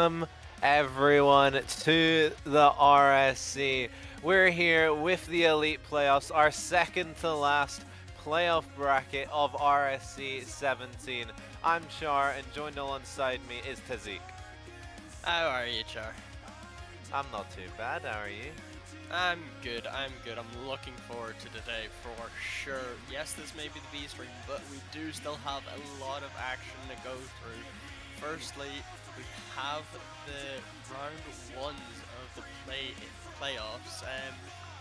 Welcome everyone to the RSC. We're here with the Elite Playoffs, our second to last playoff bracket of RSC 17. I'm Char, and joined alongside me is Tazik. How are you, Char? I'm not too bad, how are you? I'm good. I'm looking forward to today for sure. Yes, this may be the B stream, but we do still have a lot of action to go through. Firstly, we have the round ones of the playoffs.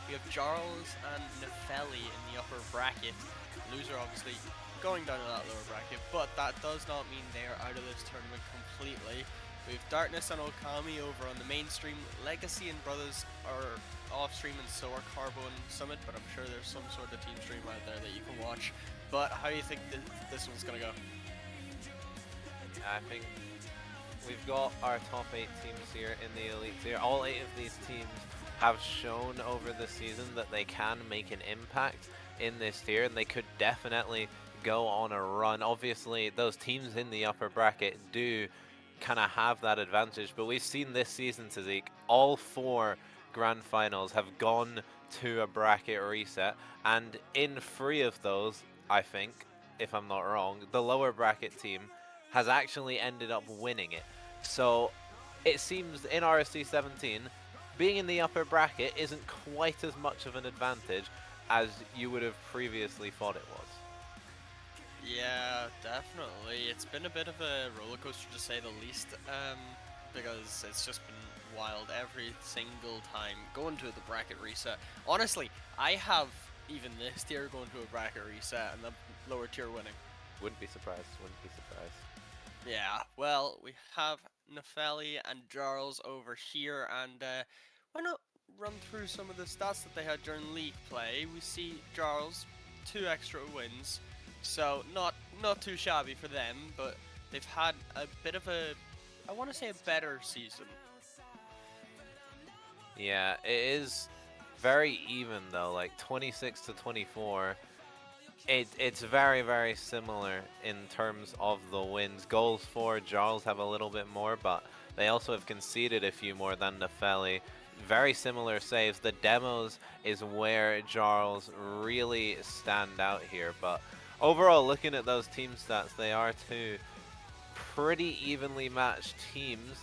We have Jarls and Nepheli in the upper bracket. Loser obviously going down to that lower bracket, but that does not mean they are out of this tournament completely. We have Darkness and Okami over on the mainstream. Legacy and Brothers are off stream, and so are Carbo and Summit, but I'm sure there's some sort of team stream out there that you can watch. But how do you think this one's going to go? I think we've got our top 8 teams here in the Elite tier. All 8 of these teams have shown over the season that they can make an impact in this tier, and they could definitely go on a run. Obviously, those teams in the upper bracket do kind of have that advantage, but we've seen this season, Tazik, all 4 grand finals have gone to a bracket reset, and in 3 of those, I think, if I'm not wrong, the lower bracket team has actually ended up winning it. So it seems in RSC 17, being in the upper bracket isn't quite as much of an advantage as you would have previously thought it was. Yeah, definitely. It's been a bit of a roller coaster to say the least, because it's just been wild every single time going to the bracket reset. Honestly, I have even this tier going to a bracket reset and the lower tier winning. Wouldn't be surprised, wouldn't be surprised. Yeah, well, we have Nepheli and Jarls over here, and why not run through some of the stats that they had during league play? We see Jarls, 2 extra wins, so not too shabby for them, but they've had a bit of a, I want to say a better season. Yeah, it is very even though, like 26 to 24. It's very, very similar in terms of the wins. Goals for Jarls have a little bit more, but they also have conceded a few more than Nepheli. Very similar saves. The demos is where Jarls really stand out here, but overall, looking at those team stats, they are 2 pretty evenly matched teams,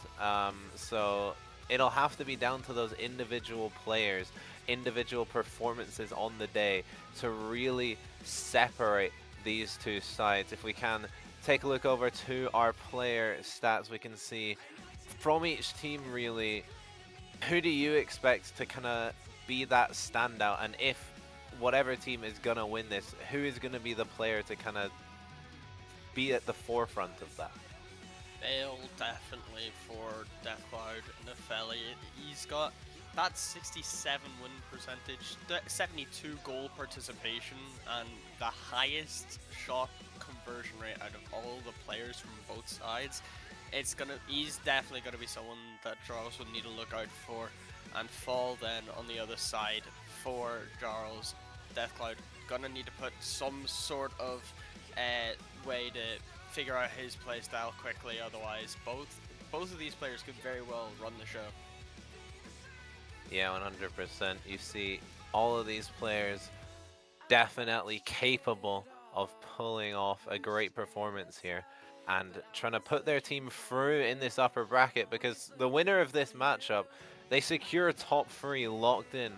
so it'll have to be down to those individual players, individual performances on the day to really separate these 2 sides. If we can take a look over to our player stats, we can see from each team really, who do you expect to kind of be that standout, and if whatever team is going to win this, who is going to be the player to kind of be at the forefront of that? Fail definitely for Deathcloud Nepheli. He's got that 67 win percentage, 72 goal participation, and the highest shot conversion rate out of all the players from both sides. He's definitely gonna be someone that Jarls will need to look out for. And Fall then on the other side for Jarls. Deathcloud gonna need to put some sort of way to figure out his playstyle quickly, otherwise both of these players could very well run the show. Yeah, 100%. You see all of these players definitely capable of pulling off a great performance here and trying to put their team through in this upper bracket, because the winner of this matchup, they secure top 3 locked in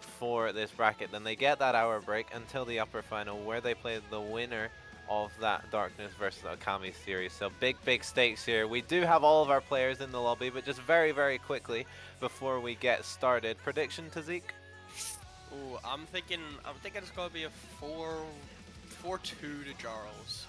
for this bracket. Then they get that hour break until the upper final, where they play the winner of that Darkness versus Okami series. So big stakes here. We do have all of our players in the lobby, but just very quickly before we get started, prediction, Tazik? Ooh, I'm thinking it's gonna be a 4-2 to Jarls.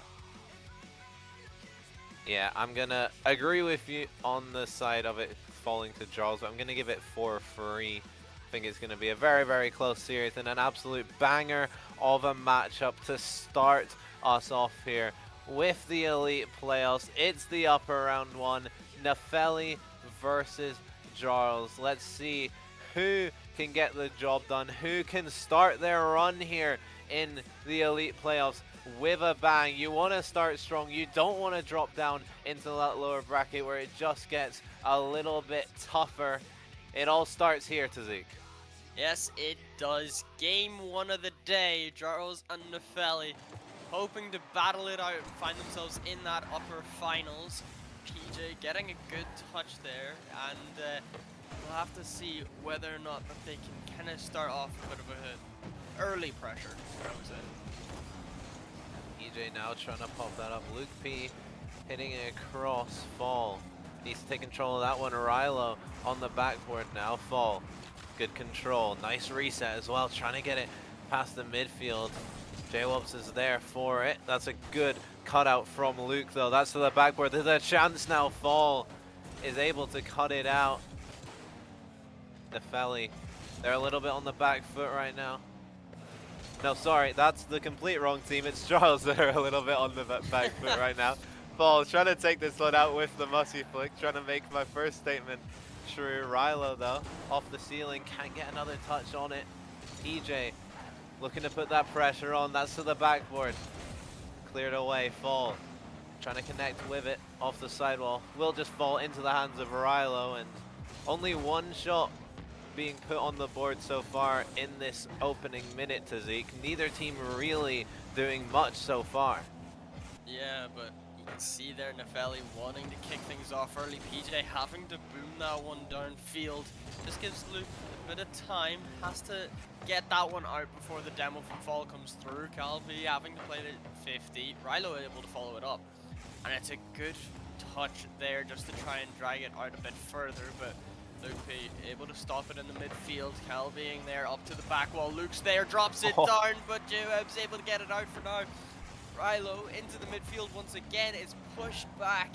Yeah, I'm gonna agree with you on the side of it falling to Jarls, but I'm gonna give it 4-3. I think it's gonna be a very close series and an absolute banger of a matchup to start us off here with the Elite Playoffs. It's the upper round 1, Nepheli versus Jarls. Let's see who can get the job done, who can start their run here in the Elite Playoffs with a bang. You want to start strong. You don't want to drop down into that lower bracket where it just gets a little bit tougher. It all starts here, Tazik. Yes, it does. Game 1 of the day, Jarls and Nepheli hoping to battle it out and find themselves in that upper finals. PJ getting a good touch there, and we'll have to see whether or not that they can kind of start off a bit of a early pressure, I would say. PJ now trying to pop that up. Luke P hitting it across. Fall needs to take control of that one. Rilo on the backboard now. Fall, good control. Nice reset as well, trying to get it past the midfield. J-Wops is there for it. That's a good cutout from Luke though. That's to the backboard. There's a chance now. Fall is able to cut it out. Nepheli, they're a little bit on the back foot right now. No, sorry, that's the complete wrong team. It's Jarls that are a little bit on the back foot right now. Fall trying to take this one out with the musky flick, trying to make my first statement true. Rilo though, off the ceiling, can't get another touch on it. PJ looking to put that pressure on. That's to the backboard. Cleared away. Fall trying to connect with it off the sidewall. Will just fall into the hands of Rilo, and only one shot being put on the board so far in this opening minute to Zeke. Neither team really doing much so far. Yeah, but you can see there Nepheli wanting to kick things off early. PJ having to boom that one downfield. Just gives Luke a bit of time. Has to get that one out before the demo from Fall comes through. Calvi having to play it at 50. Rilo able to follow it up. And it's a good touch there just to try and drag it out a bit further, but Luke P able to stop it in the midfield. Cal being there up to the back wall. Luke's there, drops it down, but J-Web's able to get it out for now. Rilo into the midfield once again is pushed back,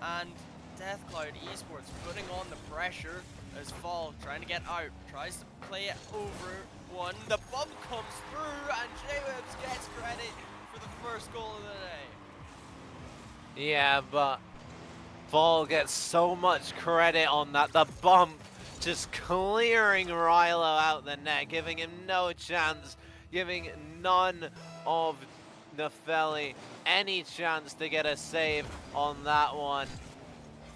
and Deathcloud Esports putting on the pressure as Fall trying to get out, tries to play it over one. The bump comes through, and J-Webs gets credit for the first goal of the day. Yeah, but Fall gets so much credit on that. The bump just clearing Rilo out the net, giving him no chance, giving none of Nepheli any chance to get a save on that one.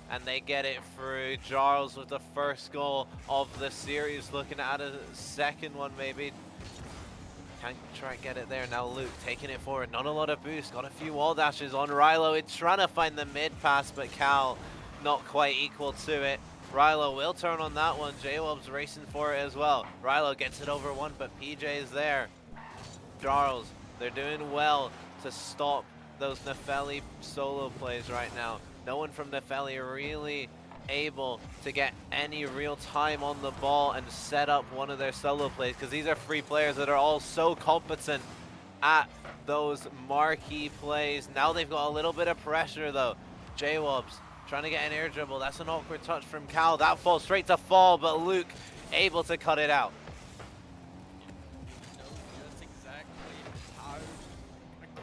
And they get it through. Jarls with the first goal of the series, looking at a second one maybe. Can't try and get it there. Now Luke taking it forward. Not a lot of boost. Got a few wall dashes on Rilo. It's trying to find the mid pass, but Cal not quite equal to it. Rilo will turn on that one. J-Wob's racing for it as well. Rilo gets it over one, but PJ is there. Jarls, they're doing well to stop those Nepheli solo plays right now. No one from Nepheli really able to get any real time on the ball and set up one of their solo plays, because these are free players that are all so competent at those marquee plays. Now they've got a little bit of pressure though. J-Wobs trying to get an air dribble. That's an awkward touch from Cal. That falls straight to Fall, but Luke able to cut it out. You know just exactly how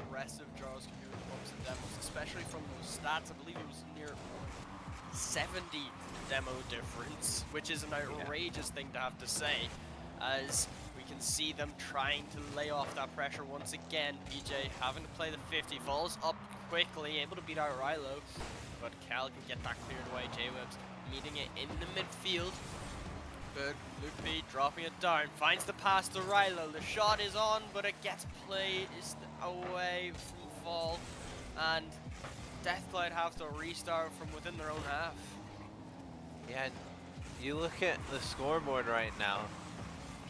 aggressive Jarls can do with bumps and demos, especially from those stats. I believe it was near 70 demo difference, which is an outrageous thing to have to say, as we can see them trying to lay off that pressure once again. PJ having to play the 50, falls up quickly, able to beat out Rilo, but Cal can get that cleared away. J-Webs meeting it in the midfield. Good. Luke P dropping it down, finds the pass to Rilo. The shot is on, but it gets played away from Fall, and Deathcloud have to restart from within their own half. Yeah, you look at the scoreboard right now.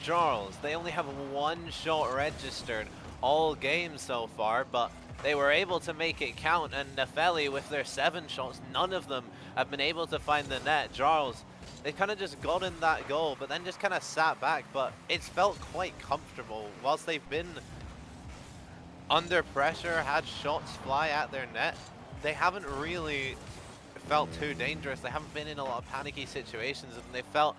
Jarls, they only have one shot registered all game so far, but they were able to make it count, and Nepheli with their 7 shots, none of them have been able to find the net. Jarls, they kind of just got in that goal, but then just kind of sat back, but it's felt quite comfortable. Whilst they've been under pressure, had shots fly at their net, they haven't really felt too dangerous. They haven't been in a lot of panicky situations, and they felt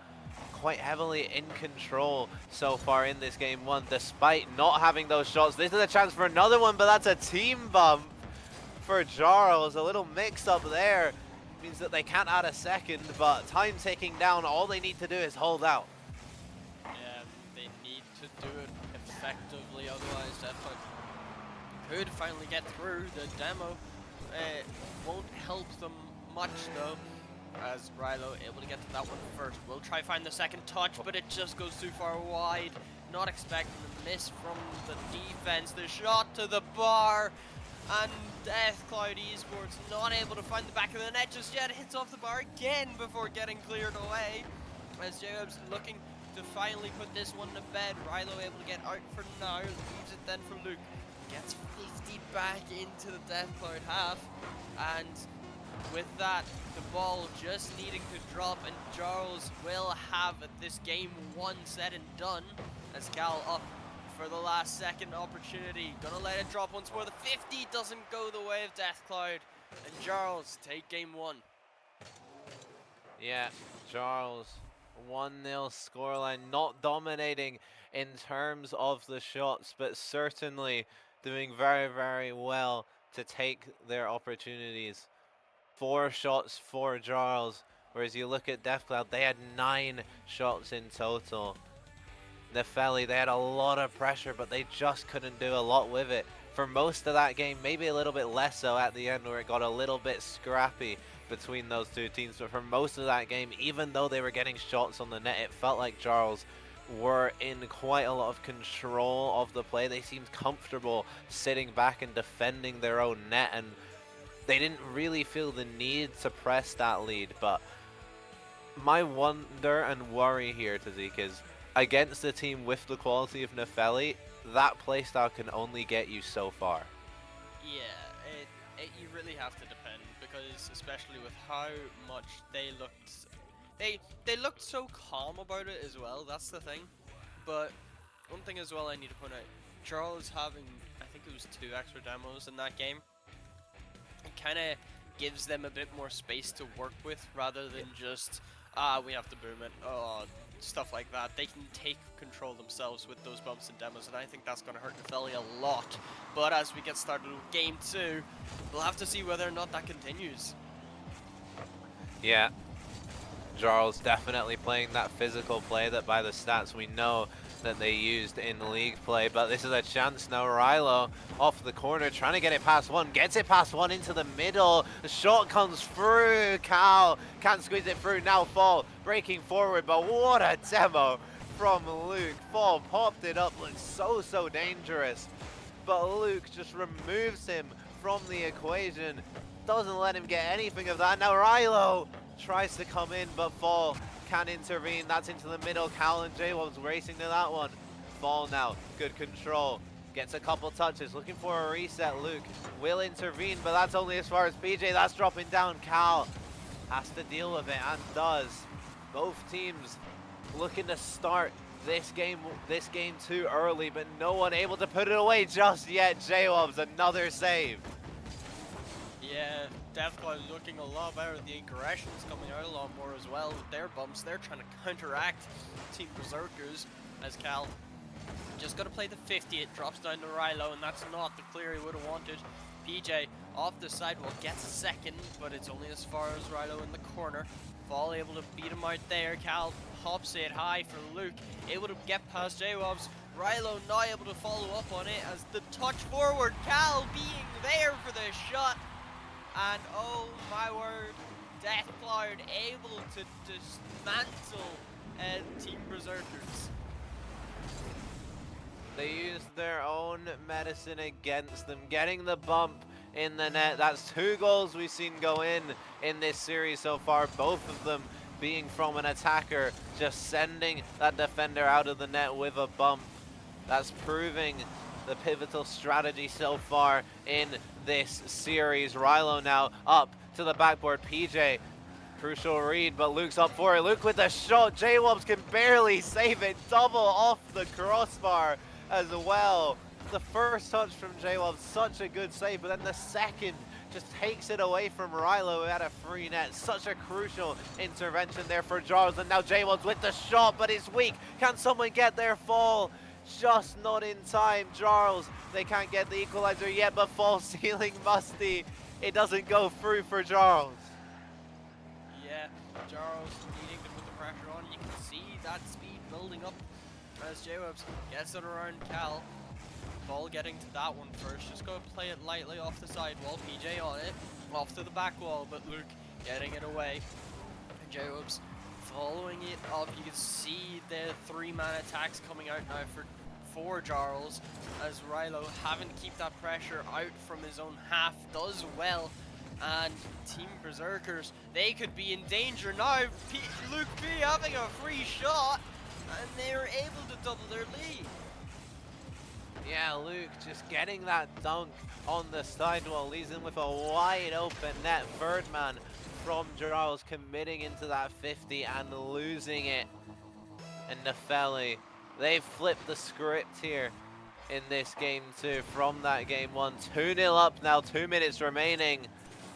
quite heavily in control so far in this game 1, despite not having those shots. This is a chance for another one, but that's a team bump for Jarls. A little mix up there means that they can't add a second, but time ticking down. All they need to do is hold out. Yeah, they need to do it effectively, otherwise Deathcloud could finally get through. The demo won't help them much though, as Rilo able to get to that one first. Will try find the second touch, but it just goes too far wide. Not expecting the miss from the defense. The shot to the bar, and Deathcloud Esports not able to find the back of the net just yet. Hits off the bar again before getting cleared away, as Jacobs looking to finally put this one to bed. Rilo able to get out for now, leaves it then for Luke. Gets 50 back into the Deathcloud half, and with that, the ball just needing to drop, and Jarls will have this game 1 said and done, as Cal up for the last second opportunity. Gonna let it drop once more. The 50 doesn't go the way of Deathcloud, and Jarls take game 1. Yeah, Jarls, 1-0 scoreline, not dominating in terms of the shots, but certainly doing very, very well to take their opportunities. 4 shots for Jarls, whereas you look at Deathcloud, they had 9 shots in total. Nepheli, they had a lot of pressure, but they just couldn't do a lot with it. For most of that game, maybe a little bit less so at the end, where it got a little bit scrappy between those two teams. But for most of that game, even though they were getting shots on the net, it felt like Jarls were in quite a lot of control of the play. They seemed comfortable sitting back and defending their own net, and they didn't really feel the need to press that lead. But my wonder and worry here, Tazik, is against a team with the quality of Nepheli, that playstyle can only get you so far. Yeah, you really have to depend, because especially with how much they looked so calm about it as well. That's the thing. But one thing as well I need to point out, Charles having, I think it was 2 extra demos in that game, it kind of gives them a bit more space to work with, rather than just we have to boom it, stuff like that. They can take control themselves with those bumps and demos, and I think that's going to hurt Nepheli a lot. But as we get started with game 2, we'll have to see whether or not that continues. Yeah, Jarls definitely playing that physical play that by the stats we know that they used in league play, but this is a chance now. Rilo off the corner, trying to get it past one, gets it past one into the middle. The shot comes through. Cal can't squeeze it through. Now Fall breaking forward, but what a demo from Luke. Fall popped it up, looks so dangerous, but Luke just removes him from the equation. Doesn't let him get anything of that. Now Rilo tries to come in, but Fall can intervene. That's into the middle. Cal and J-Wob's racing to that one. Fall now, good control. Gets a couple touches, looking for a reset. Luke will intervene, but that's only as far as PJ. That's dropping down. Cal has to deal with it, and does. Both teams looking to start this game too early, but no one able to put it away just yet. J-Wob's another save. Yeah, Deathcloud looking a lot better. The aggression's coming out a lot more as well with their bumps. They're trying to counteract Team Berserkers, as Cal just got to play the 50. It drops down to Rilo, and that's not the clear he would have wanted. PJ off the sidewall gets a second, but it's only as far as Rilo in the corner. Fall able to beat him out there. Cal hops it high for Luke, able to get past J-Wobs. Rilo not able to follow up on it, as the touch forward. Cal being there for the shot. And oh my word, Deathcloud able to dismantle Team Berserkers. They used their own medicine against them, getting the bump in the net. That's 2 goals we've seen go in this series so far, both of them being from an attacker, just sending that defender out of the net with a bump. That's proving the pivotal strategy so far in this series. Rilo now up to the backboard. PJ, crucial read, but Luke's up for it. Luke with the shot. J-Wobs can barely save it. Double off the crossbar as well. The first touch from J-Wobs, such a good save, but then the second just takes it away from Rilo, who had a free net. Such a crucial intervention there for Jarls, and now J-Wobs with the shot, but it's weak. Can someone get their Fall? Just not in time. Jarls, they can't get the equalizer yet, but Fall ceiling musty. It doesn't go through for Jarls. Yeah, Jarls needing to put the pressure on. You can see that speed building up as J-Wobs gets it around Cal. Ball getting to that one first. Just go play it lightly off the side wall. PJ on it. Off to the back wall, but Luke getting it away. And J-Wubs following it up. You can see the 3-man attacks coming out now for Jarls, as Rilo, having to keep that pressure out from his own half, does well. And Team Berserkers, they could be in danger now. Luke P having a free shot, and they're able to double their lead. Yeah, Luke just getting that dunk on the sidewall, leaves him with a wide open net. Third man from Jarls committing into that 50 and losing it. And Nepheli, they've flipped the script here in this game too from that game one. 2-0 up now, 2 minutes remaining.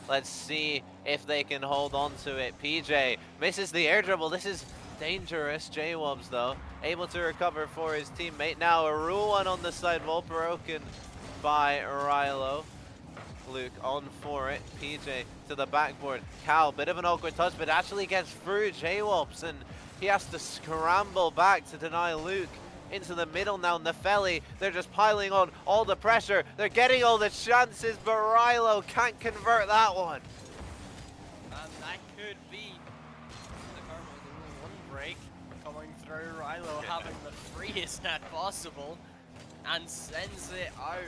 Let's see if they can hold on to it. PJ misses the air dribble. This is dangerous. J-Wubs though, able to recover for his teammate. Now a rule one on the side wall, broken by Rilo. Luke on for it. PJ to the backboard. Cal, bit of an awkward touch, but actually gets through J-Wubs, and he has to scramble back to deny Luke. Into the middle now, Nepheli, they're just piling on all the pressure. They're getting all the chances, but Rilo can't convert that one. And that could be the Rule 1 break coming through. Rilo having the freest net possible and sends it out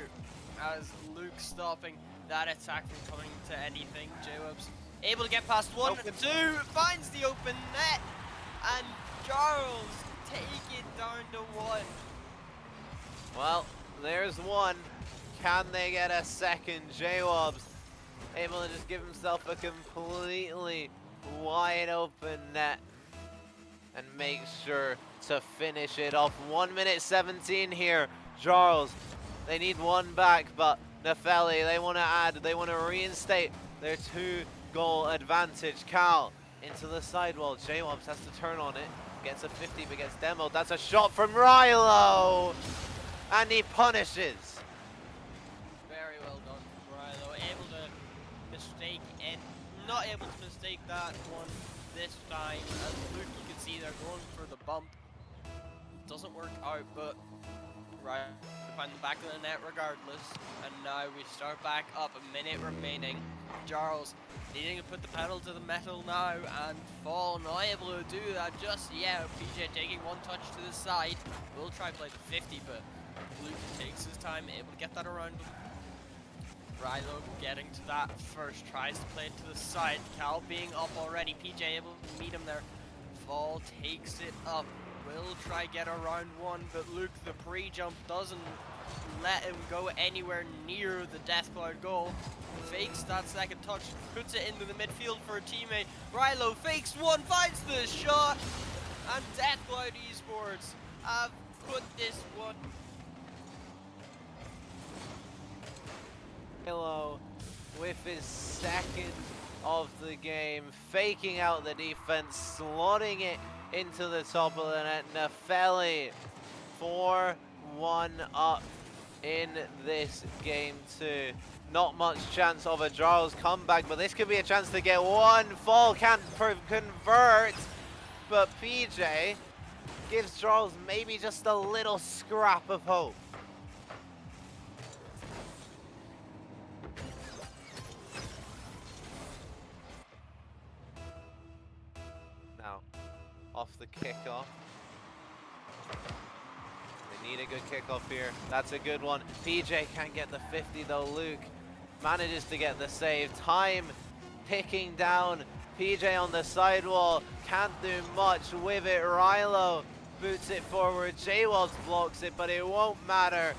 as Luke stopping that attack from coming to anything. J-Wubs able to get past 1, 2, finds the open net, and Jarls take it down to 1. Well, there's one. Can they get a second? J-Wubs able to just give himself a completely wide open net and make sure to finish it off. 1 minute 17 here. Jarls, they need one back, but Nepheli, they want to add, they want to reinstate their 2-goal advantage. Cal into the sidewall. J-Wubs has to turn on it. Gets a 50 but gets demoed. That's a shot from Rilo! And he punishes. Very well done from Rilo. Able to mistake it. Not able to mistake that one this time. As Luke, you can see they're going for the bump. Doesn't work out, but Rilo find the back of the net regardless. And now we start back up, a minute remaining. Jarls needing to put the pedal to the metal now, and Fall not able to do that just yet. PJ taking one touch to the side. Will try play the 50, but Luke takes his time, able to get that around him. Rilo getting to that first, tries to play it to the side. Cal being up already, PJ able to meet him there. Fall takes it up. Will try get around one, but Luke, the pre-jump doesn't let him go anywhere near the Deathcloud goal. Fakes that second touch, puts it into the midfield for a teammate. Rilo fakes one, finds the shot, and Deathcloud Esports have put this one. Rilo with his second of the game, faking out the defense, slotting it into the top of the net. Nepheli 4-1 up in this game too. Not much chance of a Jarls comeback, but this could be a chance to get one. Fall can't convert, but PJ gives Jarls maybe just a little scrap of hope. Now, off the kickoff. They need a good kickoff here. That's a good one. PJ can't get the 50 though. Luke manages to get the save. Time ticking down. PJ on the sidewall. Can't do much with it. Rilo boots it forward. J-Wubs blocks it, but it won't matter.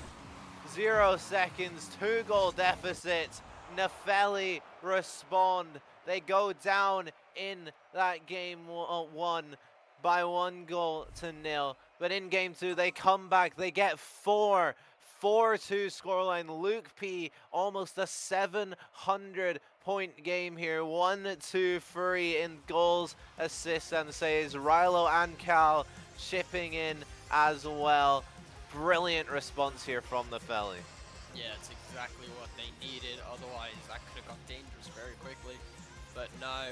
0 seconds, 2-goal deficit. Nepheli respond. They go down in that game one by 1-0. But in game two, they come back. They get 4-2 scoreline. Luke P, almost a 700-point game here. 1-2-3 in goals, assists, and saves. Rilo and Cal chipping in as well. Brilliant response here from Nepheli. Yeah, it's exactly what they needed. Otherwise, that could have got dangerous very quickly. But now,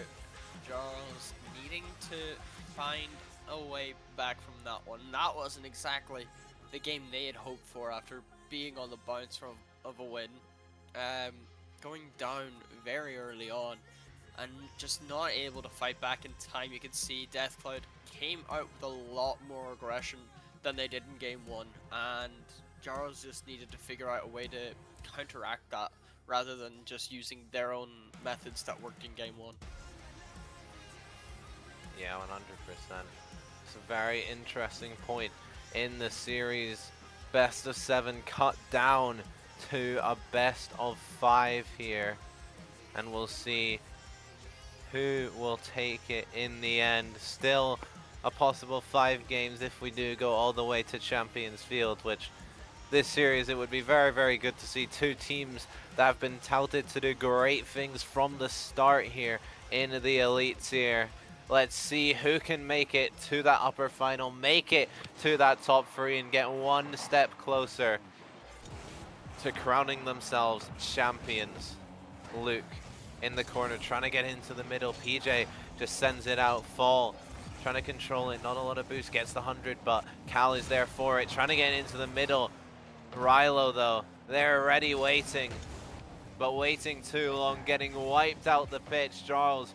Jarls needing to find a way back from that one. That wasn't exactly the game they had hoped for after being on the bounce of a win, going down very early on, and just not able to fight back in time. You can see Deathcloud came out with a lot more aggression than they did in game 1, and Jarls just needed to figure out a way to counteract that rather than just using their own methods that worked in game 1. Yeah, 100%. It's a very interesting point in the series. Best of 7 cut down to a best of 5 here, and we'll see who will take it in the end. Still a possible 5 games if we do go all the way to Champions Field, which this series it would be very, very good to see two teams that have been touted to do great things from the start here in the Elite tier. Let's see who can make it to that upper final, make it to that top 3, and get one step closer to crowning themselves champions. Luke in the corner, trying to get into the middle. PJ just sends it out. Fall trying to control it. Not a lot of boost. Gets the 100, but Cal is there for it. Trying to get into the middle. Rilo, though, they're already waiting. But waiting too long. Getting wiped out the pitch. Jarls,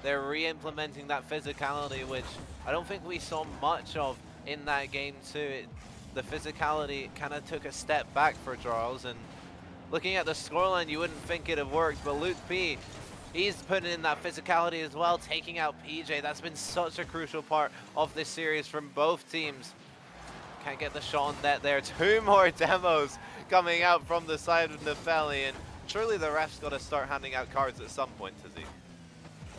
they're re-implementing that physicality, which I don't think we saw much of in that game too. The physicality kind of took a step back for Jarls, and looking at the scoreline, you wouldn't think it'd have worked, but Luke P, he's putting in that physicality as well, taking out PJ. That's been such a crucial part of this series from both teams. Can't get the shot on net there. 2 more demos coming out from the side of Nepheli, and surely the ref's got to start handing out cards at some point, has he?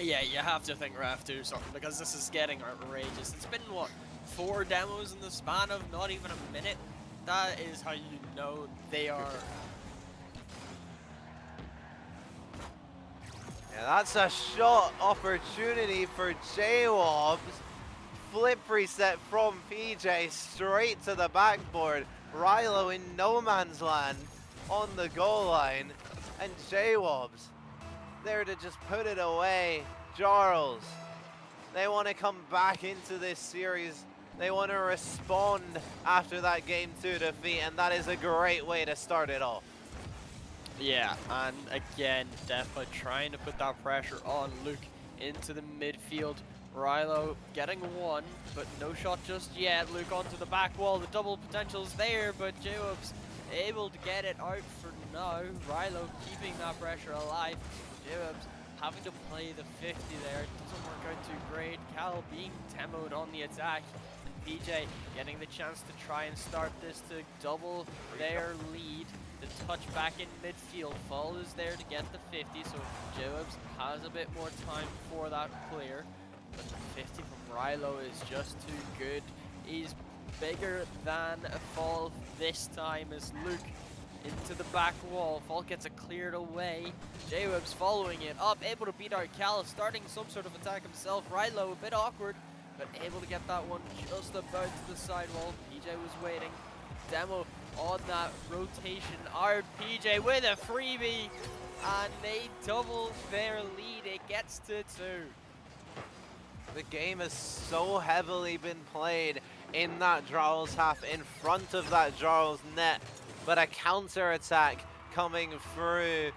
Yeah, you have to think ref do something, because this is getting outrageous. It's been, what, 4 demos in the span of not even a minute? That is how you know they are... Yeah, that's a shot opportunity for J-Wobs. Flip reset from PJ straight to the backboard. Rilo in no man's land on the goal line. And J-Wobs there to just put it away. Jarls, they want to come back into this series. They want to respond after that Game 2 defeat, and that is a great way to start it off. Yeah, and again, Deathcloud trying to put that pressure on Luke into the midfield. Rilo getting one, but no shot just yet. Luke onto the back wall. The double potential's there, but J-Wobs able to get it out for now. Rilo keeping that pressure alive. J-Wobs having to play the 50 there. It doesn't work out too great. Cal being demoed on the attack. And PJ getting the chance to try and start this to double their lead. The touch back in midfield. Fall is there to get the 50, so J-Wobs has a bit more time for that clear. But the 50 from Rilo is just too good. He's bigger than a Fall this time as Luke into the back wall. Fall gets it cleared away. J-Wobs following it up, able to beat out Cal, starting some sort of attack himself. Rilo a bit awkward, but able to get that one just about to the sidewall. PJ was waiting. Demo on that rotation. Our PJ with a freebie, and they double their lead. It gets to 2. The game has so heavily been played in that Jarls half, in front of that Jarls net, but a counter-attack coming through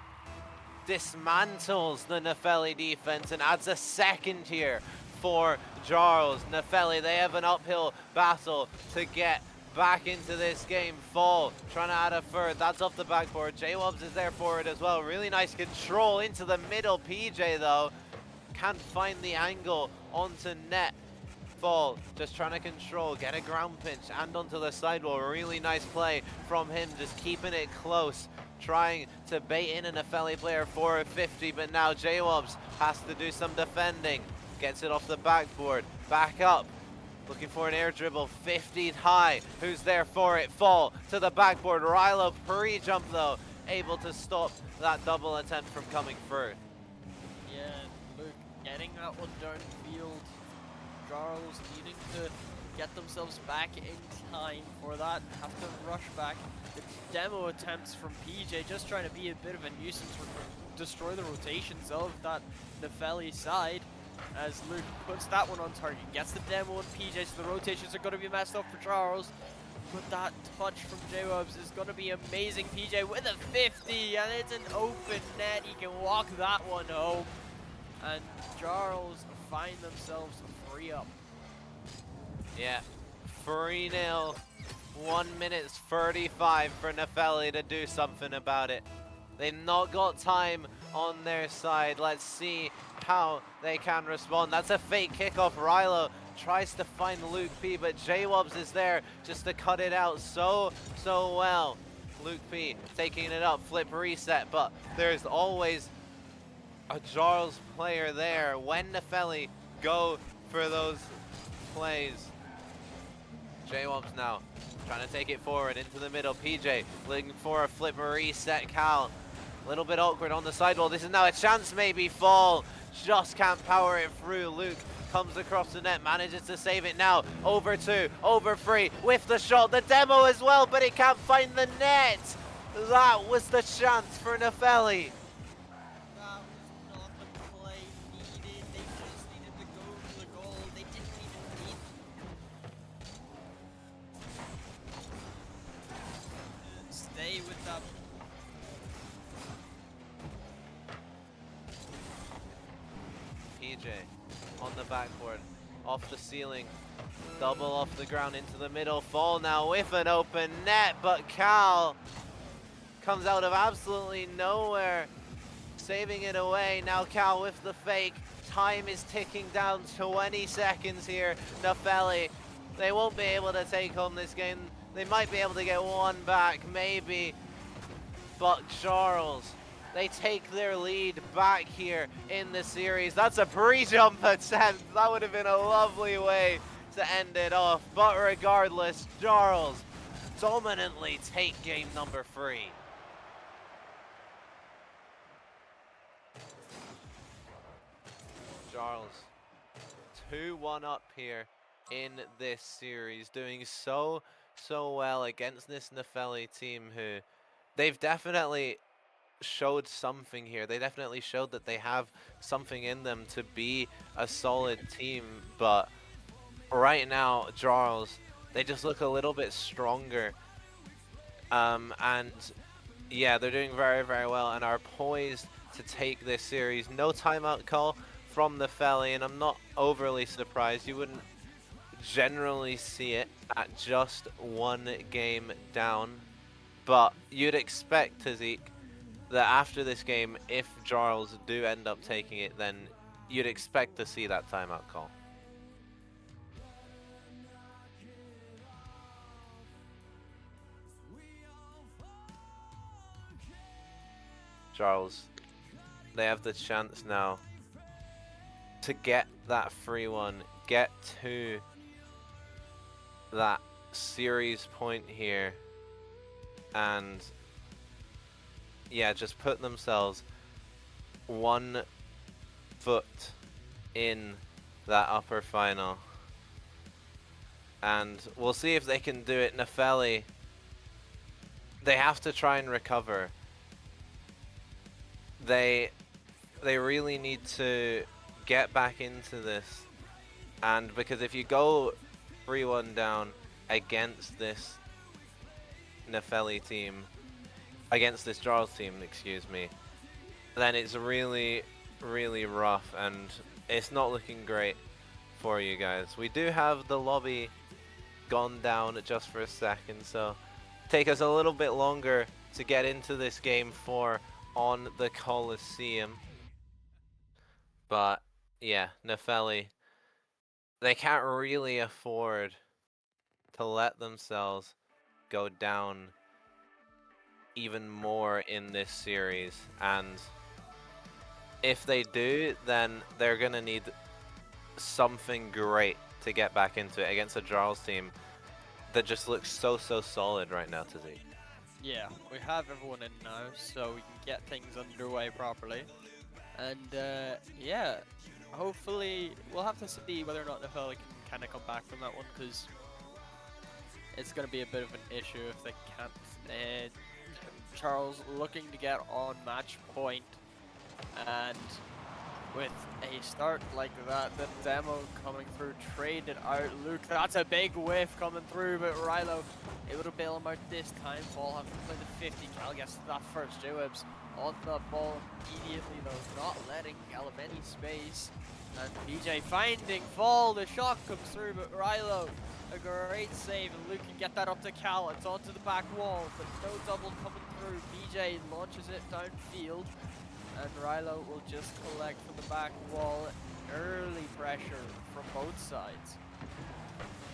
dismantles the Nepheli defense and adds a second here for Jarls. Nepheli, they have an uphill battle to get back into this game. Fall trying to add a third. That's off the backboard. J-Wobs is there for it as well. Really nice control into the middle. PJ, though, can't find the angle onto net. Fall just trying to control, get a ground pinch and onto the sidewall. Really nice play from him, just keeping it close, trying to bait in a Nepheli player for a 50, but now J-Wobs has to do some defending. Gets it off the backboard, back up, looking for an air dribble, 50 high. Who's there for it? Fall to the backboard. Rilo pre-jump though, able to stop that double attempt from coming through. Yeah, Luke getting that one downfield. Jarls needing to get themselves back in time for that. Have to rush back. The demo attempts from PJ just trying to be a bit of a nuisance, destroy the rotations of that Nepheli side. As Luke puts that one on target, gets the demo on PJ, so the rotations are going to be messed up for Jarls. But that touch from J-Wubs is going to be amazing. PJ with a 50, and it's an open net. He can walk that one home. And Jarls find themselves 3-up. Yeah, 3-0. 1 minute 35 for Nepheli to do something about it. They've not got time on their side. Let's see how they can respond. That's a fake kickoff. Rilo tries to find Luke P, but J-Wubs is there just to cut it out so well. Luke P taking it up, flip reset, but there's always a Jarls player there when Nepheli go for those plays. J-Wubs now trying to take it forward into the middle. PJ looking for a flip reset. Cal a little bit awkward on the sidewall. This is now a chance, maybe fall. Just can't power it through. Luke comes across the net, manages to save it now. Over 2, over 3 with the shot. The demo as well, but it can't find the net. That was the chance for Nepheli. That was not the play needed. They just needed to go for the goal. They didn't even need to stay with that. PJ on the backboard, off the ceiling, double off the ground into the middle, fall now with an open net, but Cal comes out of absolutely nowhere, saving it away. Now Cal with the fake, time is ticking down, 20 seconds here. Nepheli, they won't be able to take home this game. They might be able to get one back, maybe, but Jarls, they take their lead back here in the series. That's a pre-jump attempt. That would have been a lovely way to end it off. But regardless, Jarls dominantly take game number 3. Jarls 2-1 up here in this series, doing so well against this Nepheli team who they've definitely showed something here. They definitely showed that they have something in them to be a solid team, but right now Jarls, they just look a little bit stronger, and yeah, they're doing very well and are poised to take this series. No timeout call from Nepheli, and I'm not overly surprised. You wouldn't generally see it at just 1 game down, but you'd expect, Tazik, that after this game, if Jarls do end up taking it, then you'd expect to see that timeout call. Jarls, they have the chance now to get that 3-1, get to that series point here, and yeah, just put themselves 1 foot in that upper final. And we'll see if they can do it. Nepheli, they have to try and recover. They really need to get back into this. And because if you go 3-1 down against this Nepheli team, against this Jarls team, excuse me, then it's really rough and it's not looking great for you guys. We do have the lobby gone down just for a second, so take us a little bit longer to get into this game 4 on the Coliseum. But yeah, Nepheli, they can't really afford to let themselves go down even more in this series, and if they do, then they're gonna need something great to get back into it against a Jarls team that just looks so solid right now, Tazik. Yeah, we have everyone in now, so we can get things underway properly. And yeah, hopefully we'll have to see whether or not Nepheli can kind of come back from that one, because it's going to be a bit of an issue if they can't. Charles looking to get on match point, and with a start like that, the demo coming through, traded out. Luke, that's a big whiff coming through, but Rilo able to bail him out this time. Fall having to play the 50. Cal gets to that first. J-Webs on the ball immediately though, not letting Cal have any space. And PJ finding Fall, the shot comes through, but Rilo, a great save, and Luke can get that up to Cal. It's onto the back wall, but no double coming through. PJ launches it downfield, and Rilo will just collect from the back wall. Early pressure from both sides.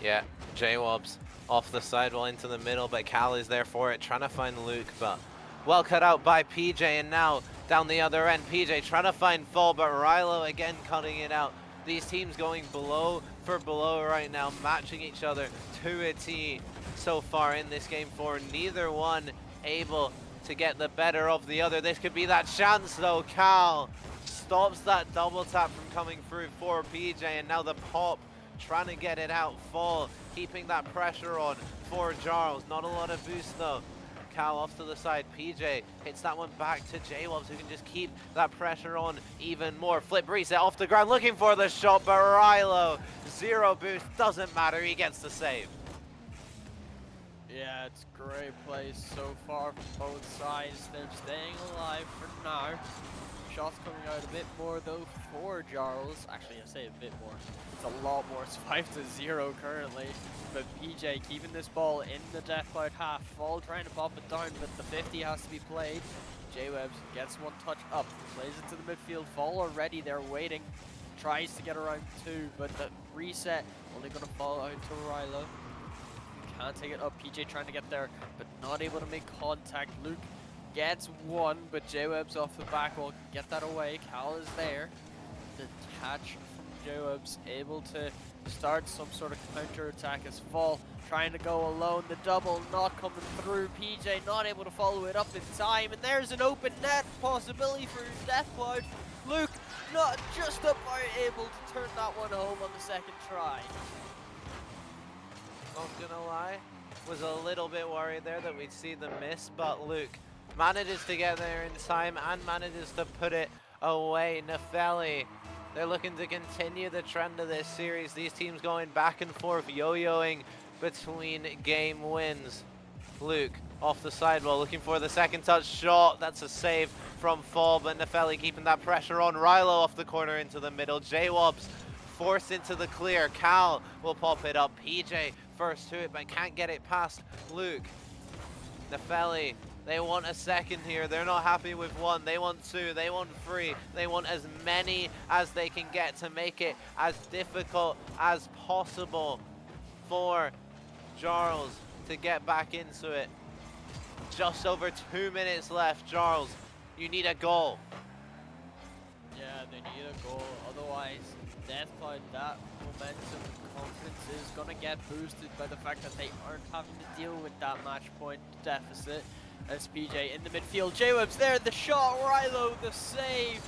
Yeah, J-Wobs off the sidewall into the middle, but Cal is there for it, trying to find Luke, but well cut out by PJ, and now down the other end, PJ trying to find Fall, but Rilo again cutting it out. These teams going blow for blow right now, matching each other to a T so far in this game 4. Neither one able to get the better of the other. This could be that chance though. Cal stops that double tap from coming through for PJ, and now the pop trying to get it out. Fall keeping that pressure on for Jarls. Not a lot of boost though. Cal off to the side. PJ hits that one back to J-Wobs, who can just keep that pressure on even more. Flip reset off the ground, looking for the shot, but Rilo, 0 boost, doesn't matter, he gets the save. Yeah, it's great play so far from both sides. They're staying alive for now. Shots coming out a bit more though for Jarls. Actually, I say a bit more. It's a lot more. It's 5-0 currently. But PJ keeping this ball in the Death Cloud half. Fall trying to pop it down, but the 50 has to be played. J-Webs gets one touch up, plays it to the midfield. Fall already there waiting. Tries to get around 2, but the reset only going to fall out to Rilo. Can't take it up. PJ trying to get there, but not able to make contact. Luke gets 1, but J-Webs off the back wall can get that away. Cal is there. The catch from J-Webs able to start some sort of counter attack as Fall trying to go alone. The double not coming through. PJ not able to follow it up in time, and there's an open net possibility for Death Cloud. Luke not just about able to turn that one home on the second try. Not gonna lie, was a little bit worried there that we'd see the miss, but Luke manages to get there in time and manages to put it away. Nepheli, they're looking to continue the trend of this series. These teams going back and forth, yo-yoing between game wins. Luke off the sidewall, looking for the second touch shot. That's a save from Fall, but Nepheli keeping that pressure on. Rilo off the corner into the middle. J-Wobs forced into the clear. Cal will pop it up. PJ first to it, but can't get it past Luke. Nepheli, they want a second here. They're not happy with 1. They want 2. They want 3. They want as many as they can get to make it as difficult as possible for Jarls to get back into it. Just over 2 minutes left. Jarls, you need a goal. Yeah, they need a goal. Otherwise, Death Cloud, that momentum and confidence is going to get boosted by the fact that they aren't having to deal with that match point deficit. As PJ in the midfield, J-Webs there, the shot, Rilo, the save.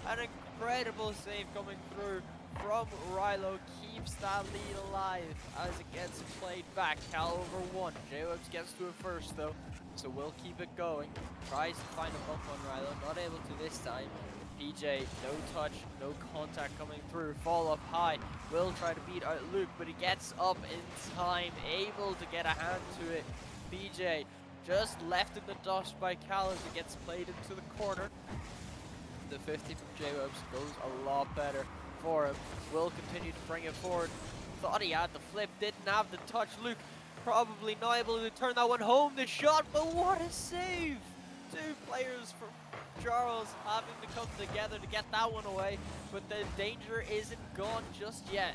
An incredible save coming through from Rilo, keeps that lead alive as it gets played back. Cal over 1, J-Webs gets to it first though, so we'll keep it going. Tries to find a bump on Rilo, not able to this time. PJ, no touch, no contact coming through. Fall up high, will try to beat out Luke, but he gets up in time, able to get a hand to it. PJ just left in the dust by Cal as it gets played into the corner. The 50 from J-Webs goes a lot better for him. Will continue to bring it forward. Thought he had the flip, didn't have the touch. Luke probably not able to turn that one home. The shot, but what a save! 2 players from Jarls having to come together to get that one away, but the danger isn't gone just yet.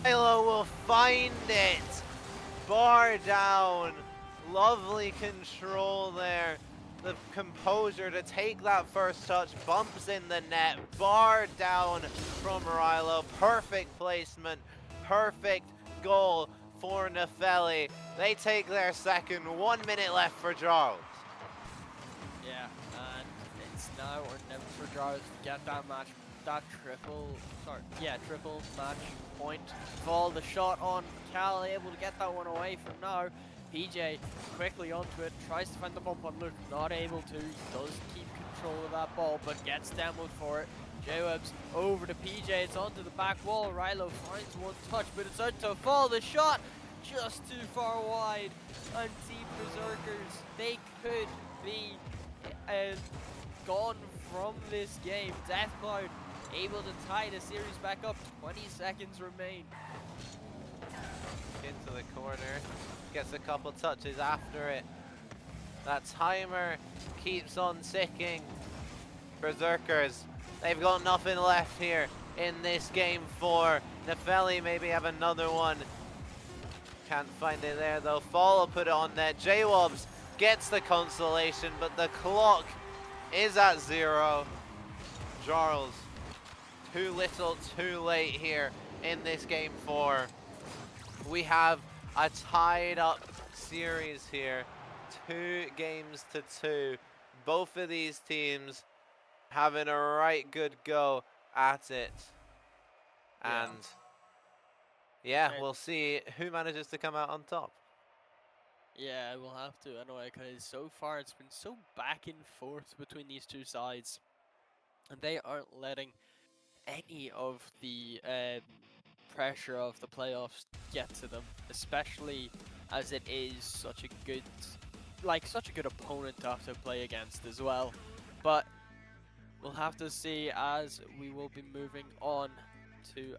Rilo will find it. Bar down. Lovely control there. The composure to take that first touch, bumps in the net, bar down from Rilo. Perfect placement, perfect goal for Nepheli. They take their second, 1 minute left for Jarls. Yeah, and it's now or never for Jarls to get that match, triple match point. Fall the shot on Cal, able to get that one away from now. PJ quickly onto it, tries to find the bump on Luke, not able to. He does keep control of that ball, but gets demoed for it. J-Webs over to PJ, it's onto the back wall. Rilo finds one touch, but it's out to Fall. The shot just too far wide. And Team Berserkers, they could be gone from this game. Deathcloud able to tie the series back up. 20 seconds remain. Into the corner, gets a couple touches after it. That timer keeps on ticking. Berserkers, they've got nothing left here in this game 4. Nepheli maybe have another one. Can't find it there though. Fall will put it on net. J-Wobs gets the consolation, but the clock is at 0. Jarls, too little, too late here in this game 4. We have a tied up series here. 2 games to 2. Both of these teams having a right good go at it. And yeah, we'll see who manages to come out on top. Yeah, we'll have to anyway, because so far it's been so back and forth between these two sides. And they aren't letting any of the pressure of the playoffs get to them, especially as it is such a good opponent to have to play against as well. But we'll have to see as we will be moving on to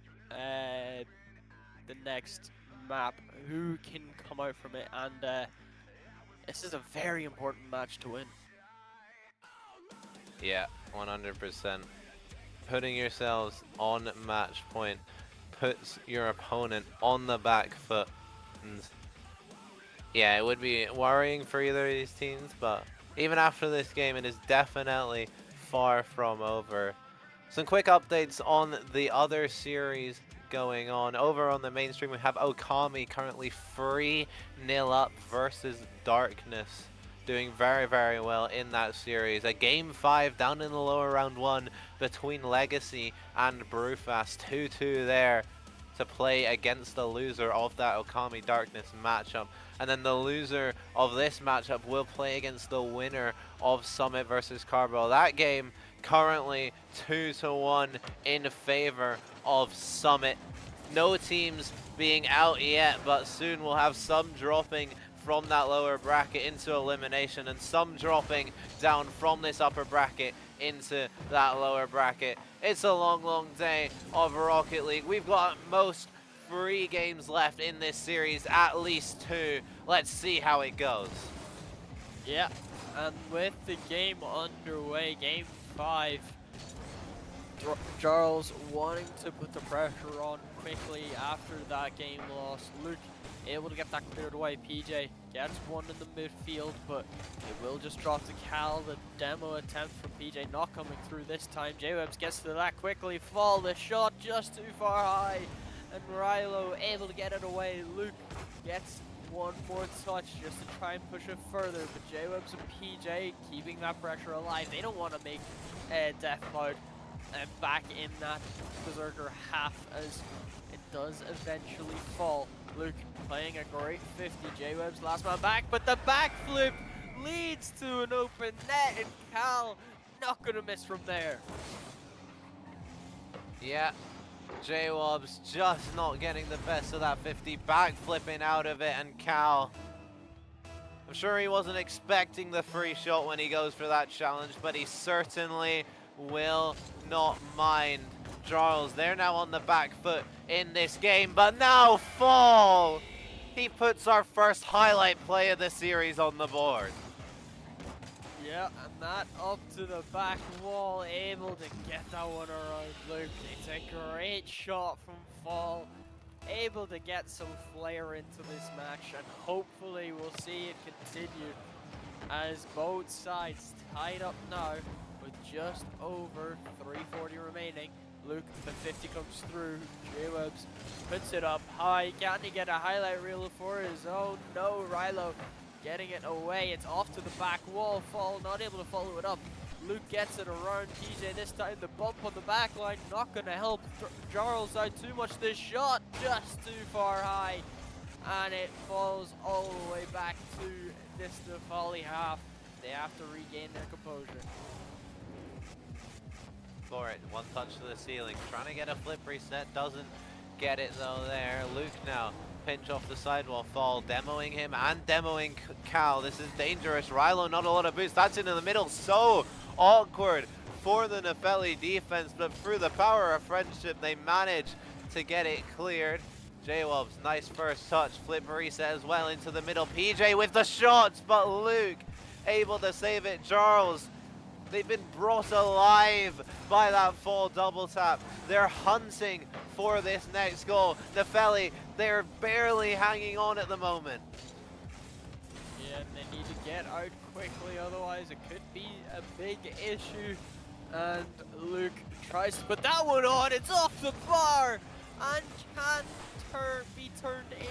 the next map, who can come out from it, and this is a very important match to win. Yeah, 100%. Putting yourselves on match point puts your opponent on the back foot. And yeah, it would be worrying for either of these teams, but even after this game, it is definitely far from over. Some quick updates on the other series going on. Over on the mainstream, we have Okami currently 3-0 up versus Darkness. Doing very, very well in that series. A game 5 down in the lower round 1 between Legacy and Brewfast. 2-2 there to play against the loser of that Okami Darkness matchup. And then the loser of this matchup will play against the winner of Summit versus Carbo. That game currently 2-1 in favor of Summit. No teams being out yet, but soon we'll have some dropping from that lower bracket into elimination and some dropping down from this upper bracket into that lower bracket. It's a long, long day of Rocket League. We've got at most 3 games left in this series, at least 2. Let's see how it goes. Yeah, and with the game underway, game 5, Jarls wanting to put the pressure on quickly after that game loss. Luke able to get that cleared away. PJ gets one in the midfield, but it will just drop to Cal. The demo attempt from PJ not coming through this time. J-Webs gets to that quickly. Fall, the shot just too far high. And Rilo able to get it away. Luke gets one more touch just to try and push it further, but J-Webs and PJ keeping that pressure alive. They don't want to make Deathcloud back in that Berserker half, as it does eventually fall. Luke playing a great 50. J-Web's last man back, but the backflip leads to an open net, and Cal not gonna miss from there. Yeah, J-Wob's just not getting the best of that 50, backflipping out of it, and Cal, I'm sure he wasn't expecting the free shot when he goes for that challenge, but he certainly will not mind. Jarls, they're now on the back foot in this game, but now Fall! He puts our first highlight play of the series on the board. Yeah, and that up to the back wall, able to get that one around Luke. It's a great shot from Fall, able to get some flair into this match, and hopefully we'll see it continue as both sides tied up now with just over 340 remaining. Luke, the 50 comes through. J-Webs puts it up high. Can he get a highlight reel for his own? No, Rilo getting it away. It's off to the back wall. Fall not able to follow it up. Luke gets it around PJ this time. The bump on the back line not going to help Jarls out too much. This shot just too far high. And it falls all the way back to this Nepheli half. They have to regain their composure. For it, one touch to the ceiling, trying to get a flip reset, doesn't get it though there. Luke now pinch off the sidewall. Fall demoing him and demoing Cal. This is dangerous. Rilo, not a lot of boost. That's into the middle. So awkward for the Nepheli defense, but through the power of friendship, they manage to get it cleared. J-Wobs, nice first touch. Flip reset as well into the middle. PJ with the shots, but Luke able to save it. Jarls, they've been brought alive by that fall double tap. They're hunting for this next goal. Nepheli, they're barely hanging on at the moment. Yeah, and they need to get out quickly, otherwise it could be a big issue. And Luke tries to put that one on. It's off the bar and can't be turned in.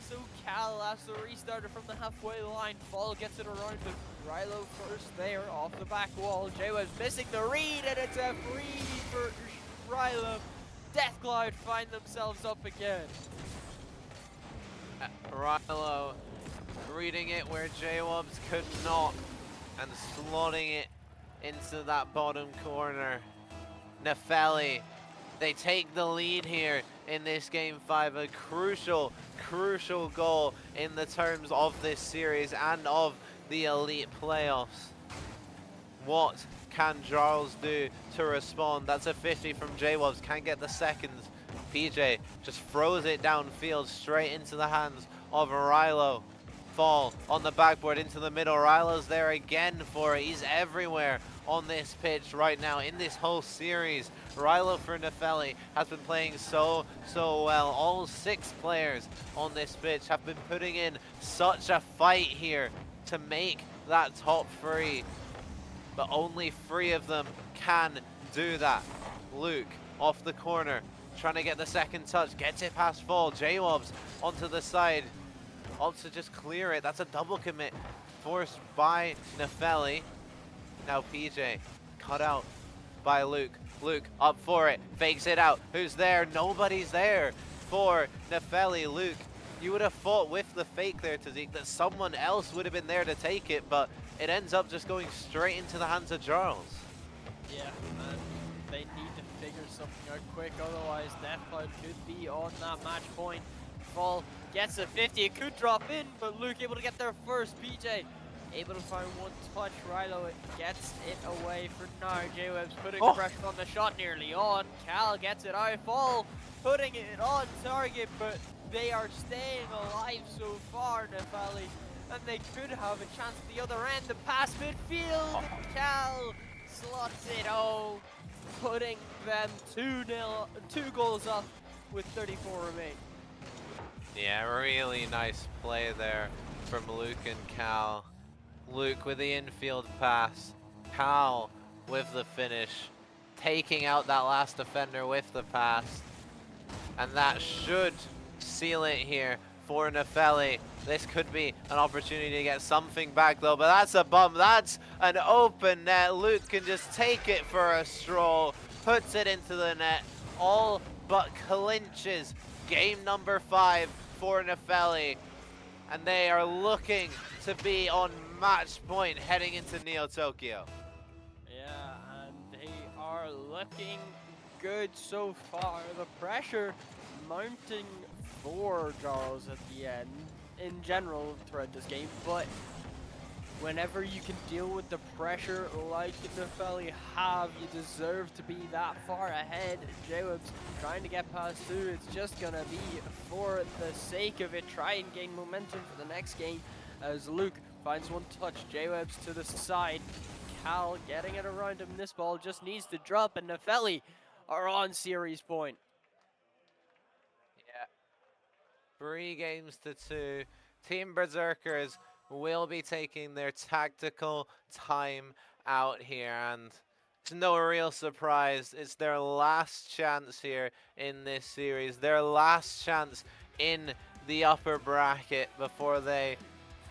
So Cal has to restart it from the halfway line. Fall gets it around, but Rilo first there off the back wall. J-Web's missing the read, and it's a free for Rilo. Deathcloud find themselves up again. Rilo reading it where J-Wobs could not and slotting it into that bottom corner. Nepheli, they take the lead here in this game 5. A crucial goal in the terms of this series and of the elite playoffs. What can Jarls do to respond? That's a 50 from J-Wobs. Can't get the seconds. PJ just throws it downfield straight into the hands of Rilo. Fall on the backboard into the middle. Rilo's there again for it. He's everywhere on this pitch right now in this whole series. Rilo for Nepheli has been playing so well. All 6 players on this pitch have been putting in such a fight here to make that top 3. But only 3 of them can do that. Luke off the corner, trying to get the second touch, gets it past Fall. J-Wobs onto the side. Also just clear it. That's a double commit forced by Nepheli. Now PJ cut out by Luke. Luke up for it, fakes it out. Who's there? Nobody's there for Nepheli. Luke, you would have thought with the fake there, Tazik, that someone else would have been there to take it, but it ends up just going straight into the hands of Jarls. Yeah, and they need to figure something out quick, otherwise Deathcloud could be on that match point. Fall gets a 50, it could drop in, but Luke able to get there first. PJ able to find one touch. Rilo gets it away for now. J-Web's putting pressure on the shot, nearly on. Cal gets it out. Fall putting it on target, but they are staying alive so far, Nepheli, and they could have a chance at the other end. The pass midfield, Cal slots it all, putting them 2-0, 2 goals up with 34 remaining. Yeah, really nice play there from Luke and Cal. Luke with the infield pass, Cal with the finish, taking out that last defender with the pass. And that should seal it here for Nepheli. This could be an opportunity to get something back though, but that's a bump. That's an open net. Luke can just take it for a stroll, puts it into the net, all but clinches game number 5 for Nepheli. And they are looking to be on match point heading into Neo Tokyo. Yeah, and they are looking good so far. The pressure mounting for Jarls at the end in general throughout this game, but whenever you can deal with the pressure like Nepheli have, you deserve to be that far ahead. J-Web's trying to get past 2. It's just gonna be for the sake of it. Try and gain momentum for the next game as Luke finds one touch. J-Web's to the side. Cal getting it around him. This ball just needs to drop, and Nepheli are on series point. Yeah. 3 games to 2. Team Berserkers will be taking their tactical time out here, and it's no real surprise. It's their last chance here in this series, their last chance in the upper bracket before they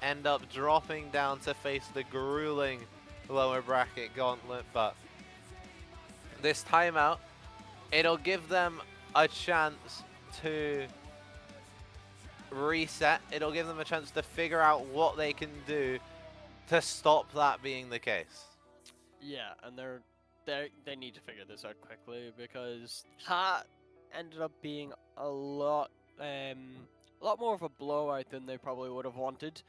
end up dropping down to face the grueling lower bracket gauntlet. But this timeout, it'll give them a chance to reset. It'll give them a chance to figure out what they can do to stop that being the case. Yeah, and they need to figure this out quickly, because that ended up being a lot a lot more of a blowout than they probably would have wanted.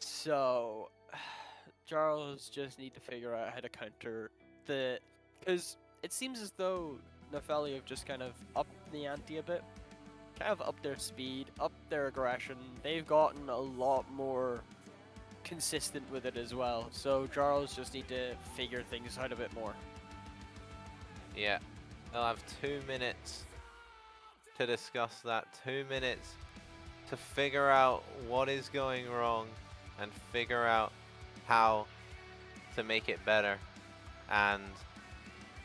So, Jarls just need to figure out how to counter the, because it seems as though Nepheli have just kind of upped the ante a bit, kind of upped their speed, upped their aggression. They've gotten a lot more consistent with it as well. So Jarls just need to figure things out a bit more. Yeah, they'll have 2 minutes to discuss that. 2 minutes to figure out what is going wrong and figure out how to make it better. And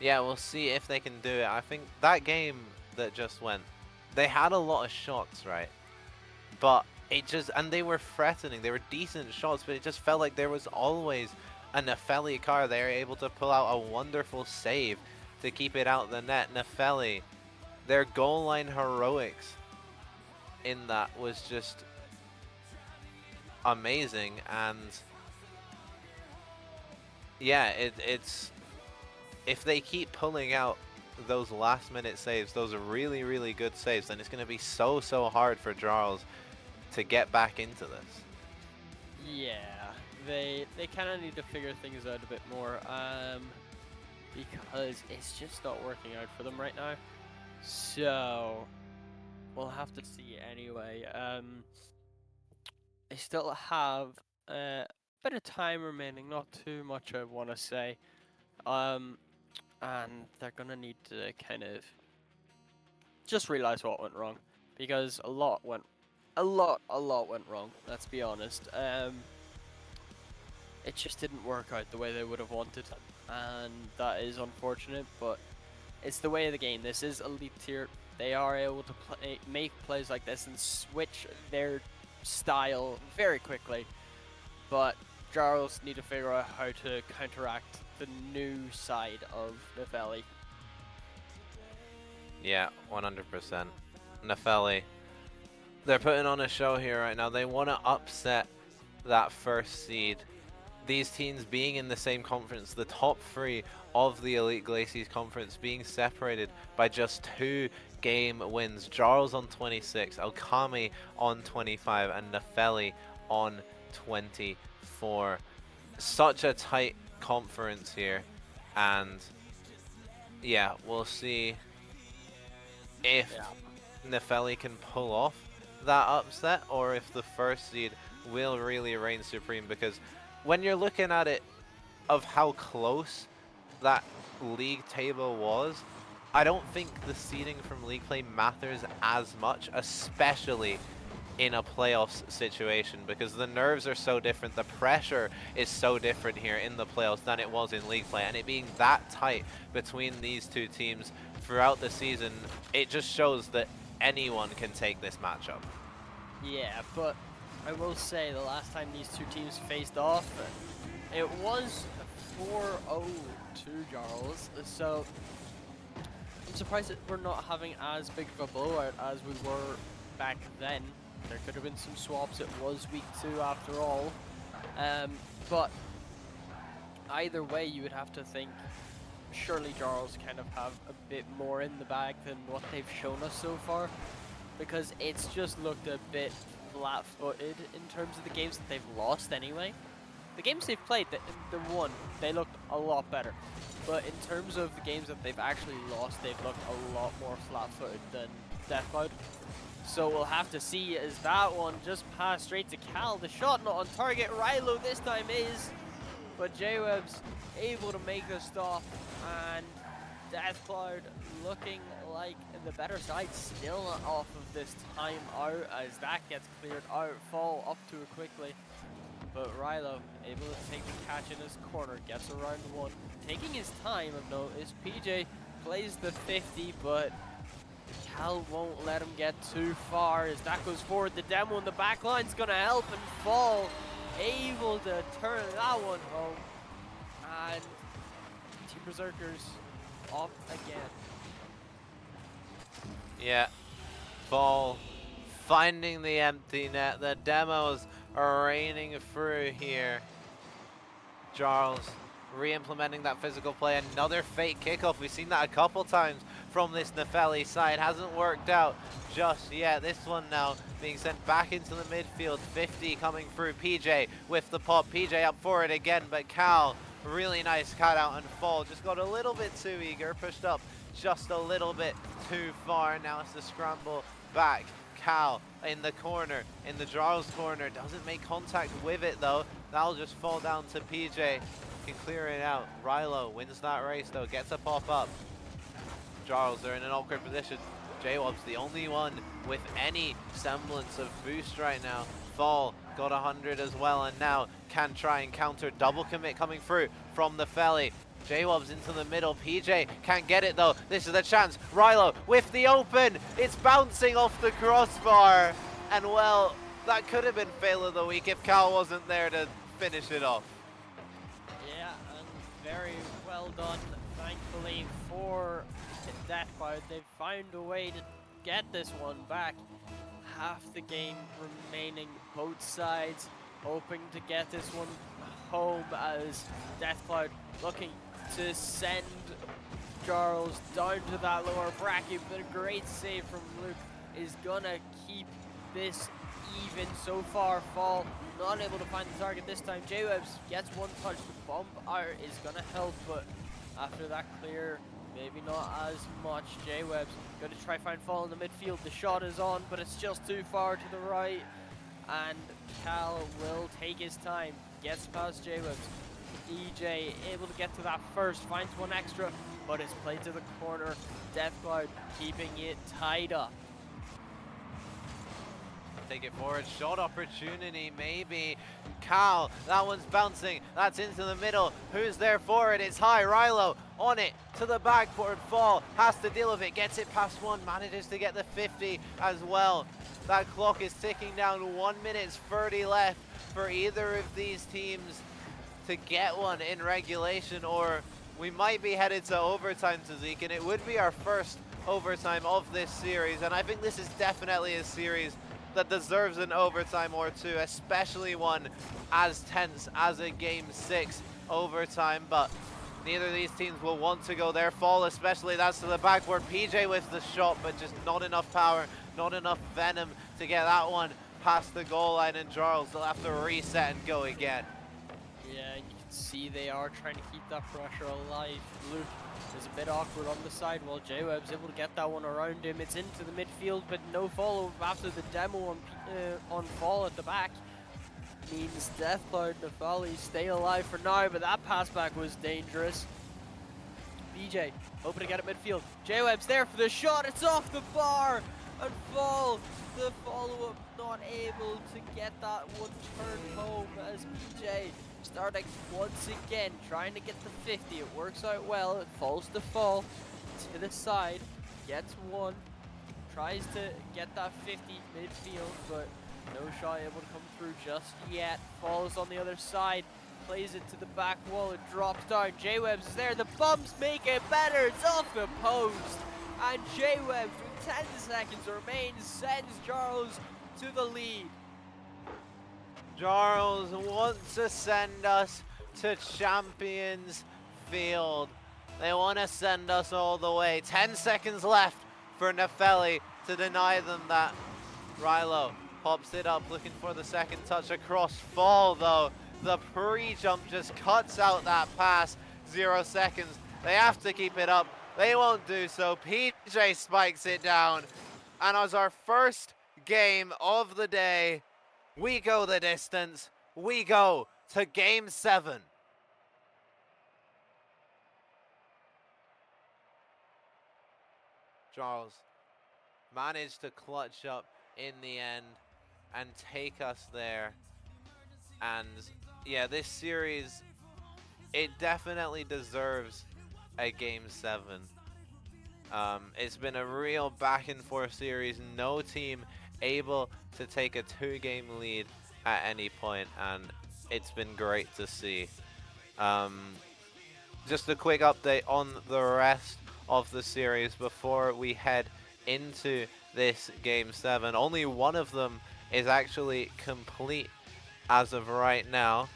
yeah, we'll see if they can do it. I think that game that just went, they had a lot of shots, right? But it just, and they were threatening, they were decent shots, but it just felt like there was always a Nepheli car. They were able to pull out a wonderful save to keep it out the net. Nepheli, their goal line heroics in that was just amazing. And yeah, it's if they keep pulling out those last minute saves, those really, really good saves, then it's going to be so hard for Jarls to get back into this. Yeah, they kind of need to figure things out a bit more, because it's just not working out for them right now. So we'll have to see anyway. They still have a bit of time remaining, not too much I want to say, and they're gonna need to kind of just realize what went wrong, because a lot went wrong. Let's be honest. It just didn't work out the way they would have wanted, and that is unfortunate. But it's the way of the game. This is elite tier. They are able to make plays like this and switch their style very quickly. But Jarls need to figure out how to counteract the new side of Nepheli. Yeah, 100%. Nepheli, they're putting on a show here right now. They want to upset that first seed. These teams being in the same conference, the top 3 of the Elite Glacies conference being separated by just 2 game wins. Jarls on 26, Okami on 25, and Nepheli on 24. Such a tight conference here, and yeah, we'll see if Nepheli can pull off that upset, or if the first seed will really reign supreme. Because when you're looking at it of how close that league table was, I don't think the seeding from league play matters as much, especially in a playoffs situation, because the nerves are so different, the pressure is so different here in the playoffs than it was in league play, and it being that tight between these two teams throughout the season, it just shows that anyone can take this matchup. Yeah, but I will say the last time these two teams faced off, it was 4-0 to Jarls, so I'm surprised that we're not having as big of a blowout as we were back then. There could have been some swaps. It was week 2 after all, but either way, you would have to think surely Jarls kind of have a bit more in the bag than what they've shown us so far, because it's just looked a bit flat-footed in terms of the games that they've lost anyway. The games they've played, the one, they looked a lot better. But in terms of the games that they've actually lost, they've looked a lot more flat-footed than Deathcloud. So we'll have to see, as that one just passed straight to Cal. The shot not on target. Rilo this time is, but J-Web's able to make the stop, and Deathcloud looking like the better side still off of this time out, as that gets cleared out. Fall up to it quickly, but Rilo able to take the catch in his corner, gets around 1, taking his time. I've noticed PJ plays the 50, but Cal won't let him get too far as that goes forward. The demo in the back line's gonna help, and Fall able to turn that one home, and Team Berserkers off again. Yeah, Fall finding the empty net. The demos are raining through here. Jarls re-implementing that physical play. Another fake kickoff. We've seen that a couple times from this Nepheli side. Hasn't worked out just yet. This one now being sent back into the midfield. 50 coming through. PJ with the pop. PJ up for it again, but Cal, really nice cut out and fall. Just got a little bit too eager. Pushed up just a little bit too far. Now it's the scramble back. Cal in the corner, in the Jarls corner, doesn't make contact with it though. That'll just fall down to PJ. Can clear it out. Rilo wins that race though, gets a pop up. Jarls are in an awkward position. J-Wob's the only one with any semblance of boost right now. Fall got 100 as well, and now can try and counter. Double commit coming through from the Felly. J-Wob's into the middle. PJ can't get it though. This is the chance. Rilo with the open. It's bouncing off the crossbar. And well, that could have been fail of the week if Cal wasn't there to finish it off. Yeah, and very well done, thankfully, for Deathcloud. They've found a way to get this one back. Half the game remaining, both sides hoping to get this one home, as Deathcloud looking to send Jarls down to that lower bracket, but a great save from Luke is gonna keep this even so far. Fall not able to find the target this time. J-Webs gets one touch. The bump out is gonna help, but after that clear, maybe not as much. J-Webs gonna try find Fall in the midfield. The shot is on, but it's just too far to the right, and Cal will take his time. Gets past J-Webs. EJ able to get to that first, finds one extra, but it's played to the corner. Deathcloud keeping it tied up. Take it forward, shot opportunity maybe. Cal, that one's bouncing, that's into the middle. Who's there for it? It's high. Rilo on it to the backboard. Fall has to deal with it, gets it past one, manages to get the 50 as well. That clock is ticking down. 1 minute 30 left for either of these teams to get one in regulation, or we might be headed to overtime, Tzazik, and it would be our first overtime of this series, and I think this is definitely a series that deserves an overtime or two, especially one as tense as a Game 6 overtime, but neither of these teams will want to go there. Fall especially, that's to the backboard. PJ with the shot, but just not enough power, not enough venom to get that one past the goal line, and Jarls will have to reset and go again. Yeah, and you can see they are trying to keep that pressure alive. Luke is a bit awkward on the side while J-Web's able to get that one around him. It's into the midfield, but no follow after the demo on Fall at the back. Means Deathcloud and Nepheli stay alive for now, but that pass back was dangerous. BJ hoping to get it midfield. J-Web's there for the shot. It's off the bar, and Fall, the follow-up, not able to get that one turned home, as BJ starting once again, trying to get the 50. It works out well. It falls to Fall to the side, gets one, tries to get that 50 midfield, but no shot able to come through just yet. Falls on the other side, plays it to the back wall, it drops down. J-Webs is there, the bumps make it better. It's off the post, and J-Webs with 10 seconds remain sends Jarls to the lead. Jarls want to send us to Champions Field. They want to send us all the way. 10 seconds left for Nepheli to deny them that. Rilo pops it up, looking for the second touch across. Fall though. The pre-jump just cuts out that pass. 0 seconds. They have to keep it up. They won't do so. PJ spikes it down. And as our first game of the day, we go the distance. We go to Game 7. Jarls managed to clutch up in the end and take us there. And yeah, this series, it definitely deserves a Game 7. It's been a real back and forth series. No team able to take a 2-game lead at any point, and it's been great to see. Just a quick update on the rest of the series before we head into this Game 7. Only one of them is actually complete as of right now.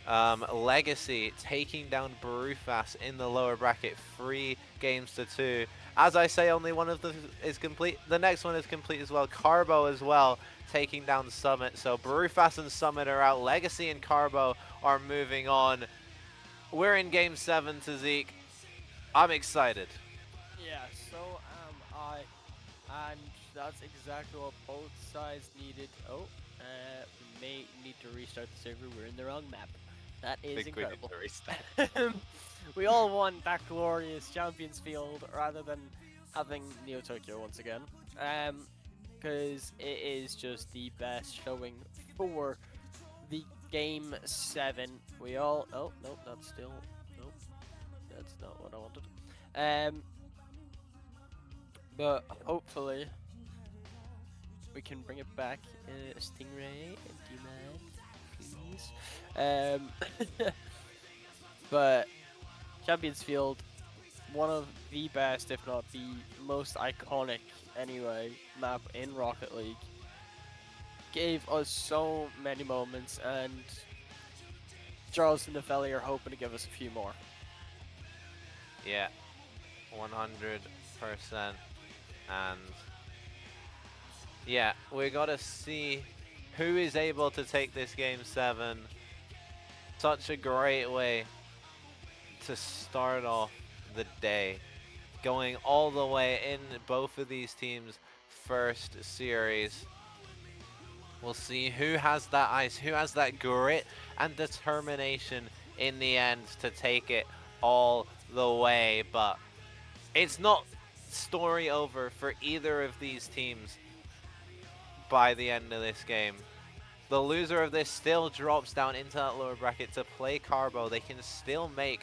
Legacy taking down Brufas in the lower bracket, 3 games to 2. As I say, only one of them is complete. The next one is complete as well. Carbo as well, taking down Summit. So Brufas and Summit are out. Legacy and Carbo are moving on. We're in game 7 to Zeke. I'm excited. Yeah, so am I, and that's exactly what both sides needed. Oh, we may need to restart the server. We're in the wrong map. That is Think we need incredible. to restart. We all want that glorious Champions Field rather than having Neo Tokyo once again. Because it is just the best showing for the game 7. We all. Oh, no, that's still. Nope. That's not what I wanted. But hopefully we can bring it back. Stingray, do you mind, please? But Champions Field, one of the best, if not the most iconic, anyway, map in Rocket League. Gave us so many moments, and Jarls and Nepheli are hoping to give us a few more. Yeah, 100%. And yeah, we gotta see who is able to take this game 7. Such a great way to start off the day, going all the way in both of these teams' first series. We'll see who has that ice, who has that grit and determination in the end to take it all the way. But it's not story over for either of these teams by the end of this game. The loser of this still drops down into that lower bracket to play Carbo. They can still make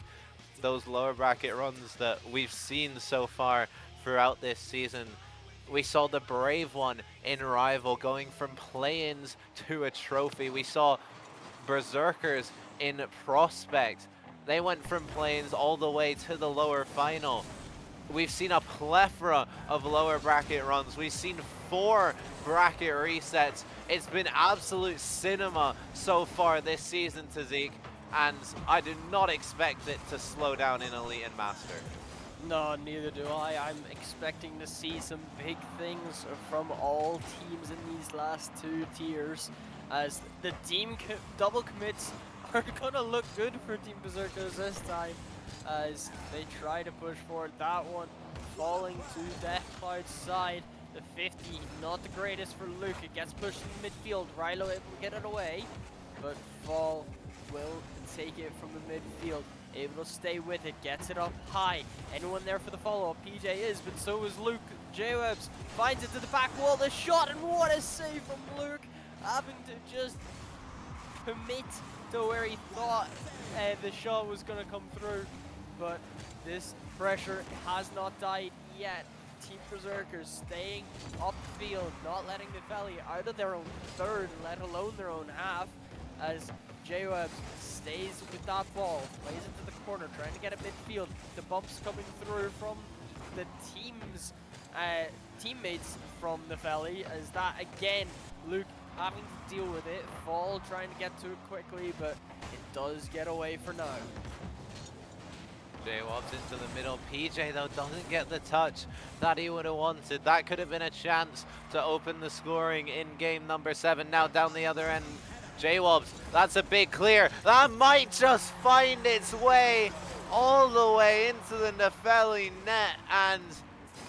those lower bracket runs that we've seen so far throughout this season. We saw the brave one in Rival going from play-ins to a trophy. We saw Berserkers in Prospect. They went from play-ins all the way to the lower final. We've seen a plethora of lower bracket runs. We've seen 4 bracket resets. It's been absolute cinema so far this season to Zeke, and I do not expect it to slow down in Elite and Master. No, neither do I. I'm expecting to see some big things from all teams in these last 2 tiers, as the team double commits are gonna look good for Team Berserkers this time, as they try to push forward. That one falling to Deathcloud's side. The 50, not the greatest for Luke. It gets pushed in midfield. Rilo able to get it away, but Fall will take it from the midfield. Able to stay with it, gets it up high. Anyone there for the follow-up? PJ is, but so is Luke. J-Webs finds it to the back wall. The shot, and what a save from Luke, having to just commit to where he thought the shot was going to come through. But this pressure has not died yet. Team Berserkers staying upfield, not letting Nepheli out of their own third, let alone their own half, as J-Webs stays with that ball, plays into the corner, trying to get it midfield. The bumps coming through from the team's teammates from Nepheli, as that again, Luke having to deal with it. Fall trying to get to it quickly, but it does get away for now. J-Wobs into the middle. PJ, though, doesn't get the touch that he would have wanted. That could have been a chance to open the scoring in game number 7. Now down the other end, J-Wobs, that's a big clear. That might just find its way all the way into the Nepheli net. And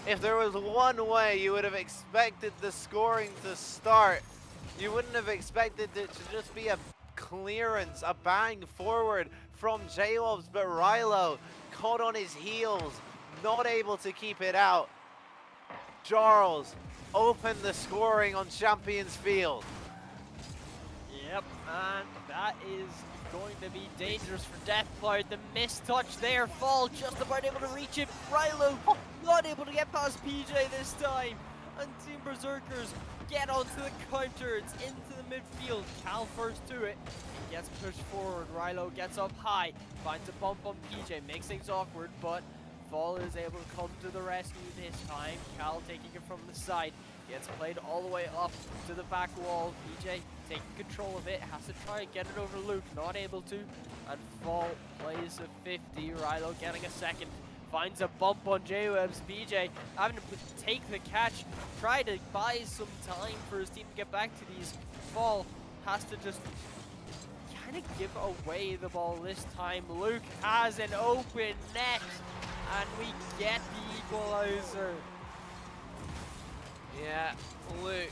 if there was one way you would have expected the scoring to start, you wouldn't have expected it to just be a clearance, a bang forward from J-Wobs, but Rilo caught on his heels, not able to keep it out. Jarls opened the scoring on Champions Field. Yep, and that is going to be dangerous for Deathcloud. The missed touch there, Fall just about able to reach it. Rilo not able to get past PJ this time. And Team Berserkers get onto the counter. It's into the midfield. Cal first to it. He gets pushed forward. Rilo gets up high. Finds a bump on PJ. Makes things awkward, but Fall is able to come to the rescue this time. Cal taking it from the side. Gets played all the way up to the back wall. PJ taking control of it. Has to try and get it over Luke. Not able to. And Fall plays a 50. Rilo getting a second. Finds a bump on J-Webs. PJ having to take the catch. Try to buy some time for his team to get back to these. Fall has to just kind of give away the ball this time. Luke has an open net. And we get the equalizer. Yeah, Luke,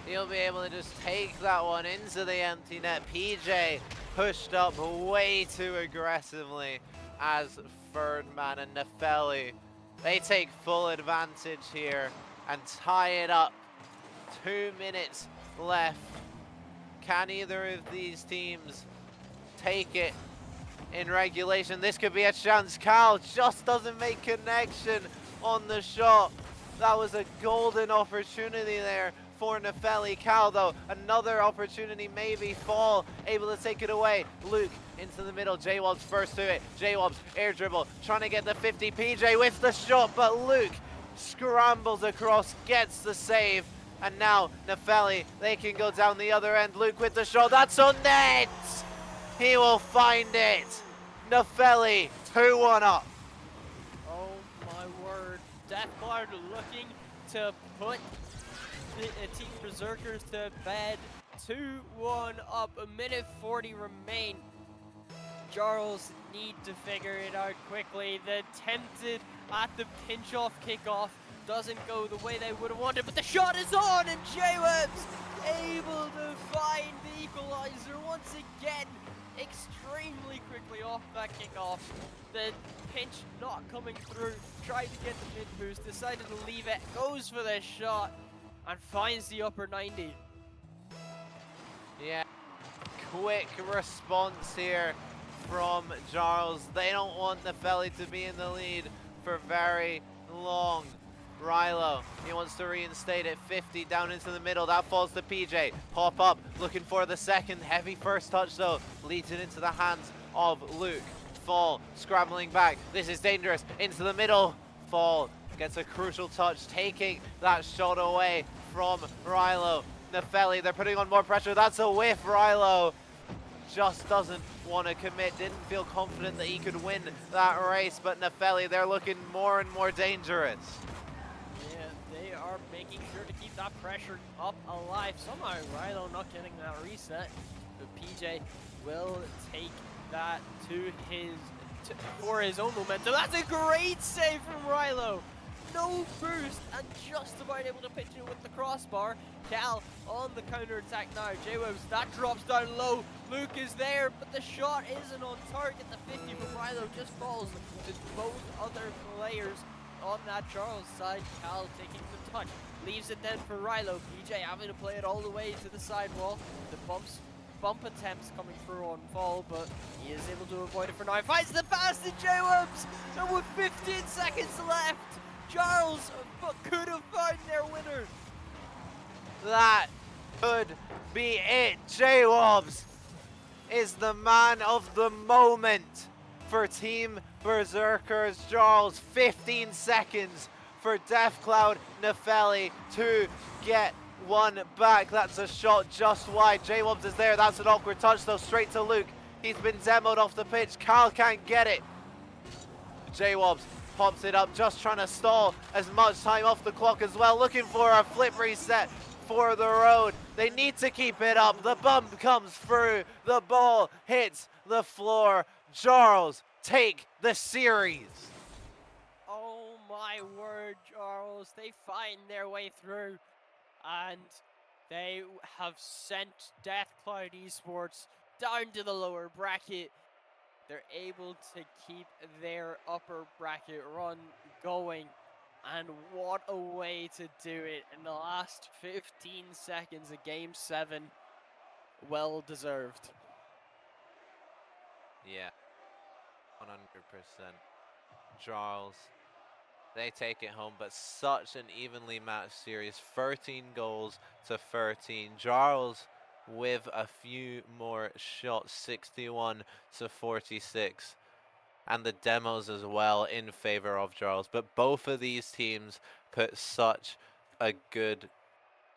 he'll be able to just take that one into the empty net. PJ pushed up way too aggressively as third man, and Nepheli, they take full advantage here and tie it up. 2 minutes left. Can either of these teams take it in regulation? This could be a chance. Cal just doesn't make connection on the shot. That was a golden opportunity there for Nepheli. Cal, though, another opportunity, maybe. Fall able to take it away. Luke into the middle. J-Wob's first to it. J-Wob's air dribble, trying to get the 50. PJ with the shot, but Luke scrambles across, gets the save. And now Nepheli, they can go down the other end. Luke with the shot. That's on net! He will find it. Nepheli, 2-1 up. Oh my word. Deathguard looking to put the Team Berserkers to bed. 2-1 up, a minute 40 remain. Jarls need to figure it out quickly. The attempted at the pinch off kickoff doesn't go the way they would have wanted, but the shot is on, and J-Webs able to find the equalizer once again. Extremely quickly off that kickoff. The pinch not coming through. Tried to get the mid boost, decided to leave it, goes for the shot, and finds the upper 90. Yeah, quick response here from Jarls. They don't want Nepheli to be in the lead for very long. Rilo, he wants to reinstate it. 50 down into the middle. That falls to PJ. Pop up, looking for the second. Heavy first touch though. Leads it into the hands of Luke. Fall, scrambling back. This is dangerous. Into the middle. Fall gets a crucial touch, taking that shot away from Rilo. Nepheli, they're putting on more pressure. That's a whiff. Rilo just doesn't want to commit. Didn't feel confident that he could win that race. But Nepheli, they're looking more and more dangerous. They are making sure to keep that pressure up alive. Somehow Rilo not getting that reset, but PJ will take that for his own momentum. That's a great save from Rilo. No boost and just about able to pitch it with the crossbar. Cal on the counter attack now. J-Webs, that drops down low. Luke is there, but the shot isn't on target. The 50 from Rilo just falls to both other players on that Charles side. Cal taking the touch, leaves it then for Rilo. PJ having to play it all the way to the sidewall. The bump attempts coming through on Fall, but he is able to avoid it for now. Finds the pass to J-Webs, and with 15 seconds left, Jarls could have found their winner. That could be it. J-Wobs is the man of the moment for Team Berserkers. Jarls, 15 seconds for Deathcloud Nepheli to get one back. That's a shot just wide. J-Wobs is there. That's an awkward touch though, straight to Luke. He's been demoed off the pitch. Cal can't get it. J-Wobs pops it up, just trying to stall as much time off the clock as well. Looking for a flip reset for the road. They need to keep it up. The bump comes through. The ball hits the floor. Jarls take the series. Oh my word, Jarls. They find their way through, and they have sent Deathcloud Esports down to the lower bracket. They're able to keep their upper bracket run going, and what a way to do it in the last 15 seconds of Game 7. Well deserved. Yeah, 100%. Jarls, they take it home, but such an evenly matched series. 13 goals to 13. Jarls with a few more shots, 61 to 46. And the demos as well in favor of Jarls. But both of these teams put such a good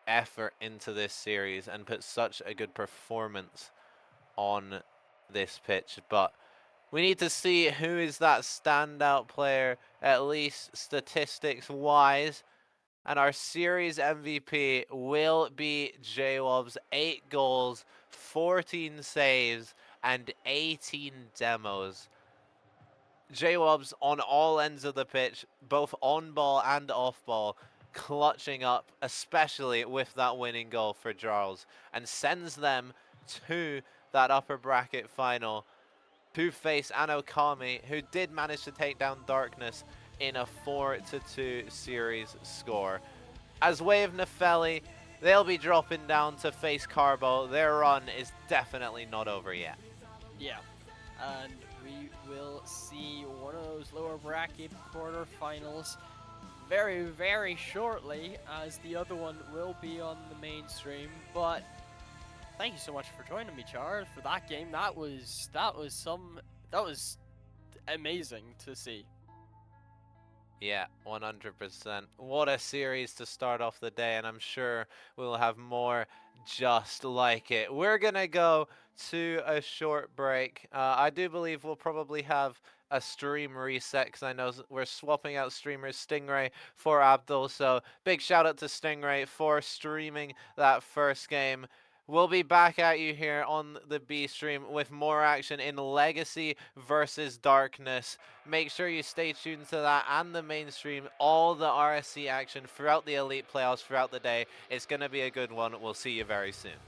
effort into this series and put such a good performance on this pitch. But we need to see who is that standout player, at least statistics-wise. And our series MVP will be J-Wob's 8 goals, 14 saves, and 18 demos. J-Wob's on all ends of the pitch, both on ball and off ball, clutching up, especially with that winning goal for Jarls, and sends them to that upper bracket final to face Anokami, who did manage to take down Darkness in a 4-2 series score. As way of Nepheli, they'll be dropping down to face Carbo. Their run is definitely not over yet. Yeah, and we will see one of those lower bracket quarterfinals very, very shortly, as the other one will be on the mainstream. But thank you so much for joining me, Charles, for that game. That was amazing to see. Yeah, 100%. What a series to start off the day, and I'm sure we'll have more just like it. We're going to go to a short break. I do believe we'll probably have a stream reset, because I know we're swapping out streamers Stingray for Abdul, so big shout out to Stingray for streaming that first game. We'll be back at you here on the B stream with more action in Legacy versus Darkness. Make sure you stay tuned to that and the mainstream, all the RSC action throughout the Elite playoffs throughout the day. It's going to be a good one. We'll see you very soon.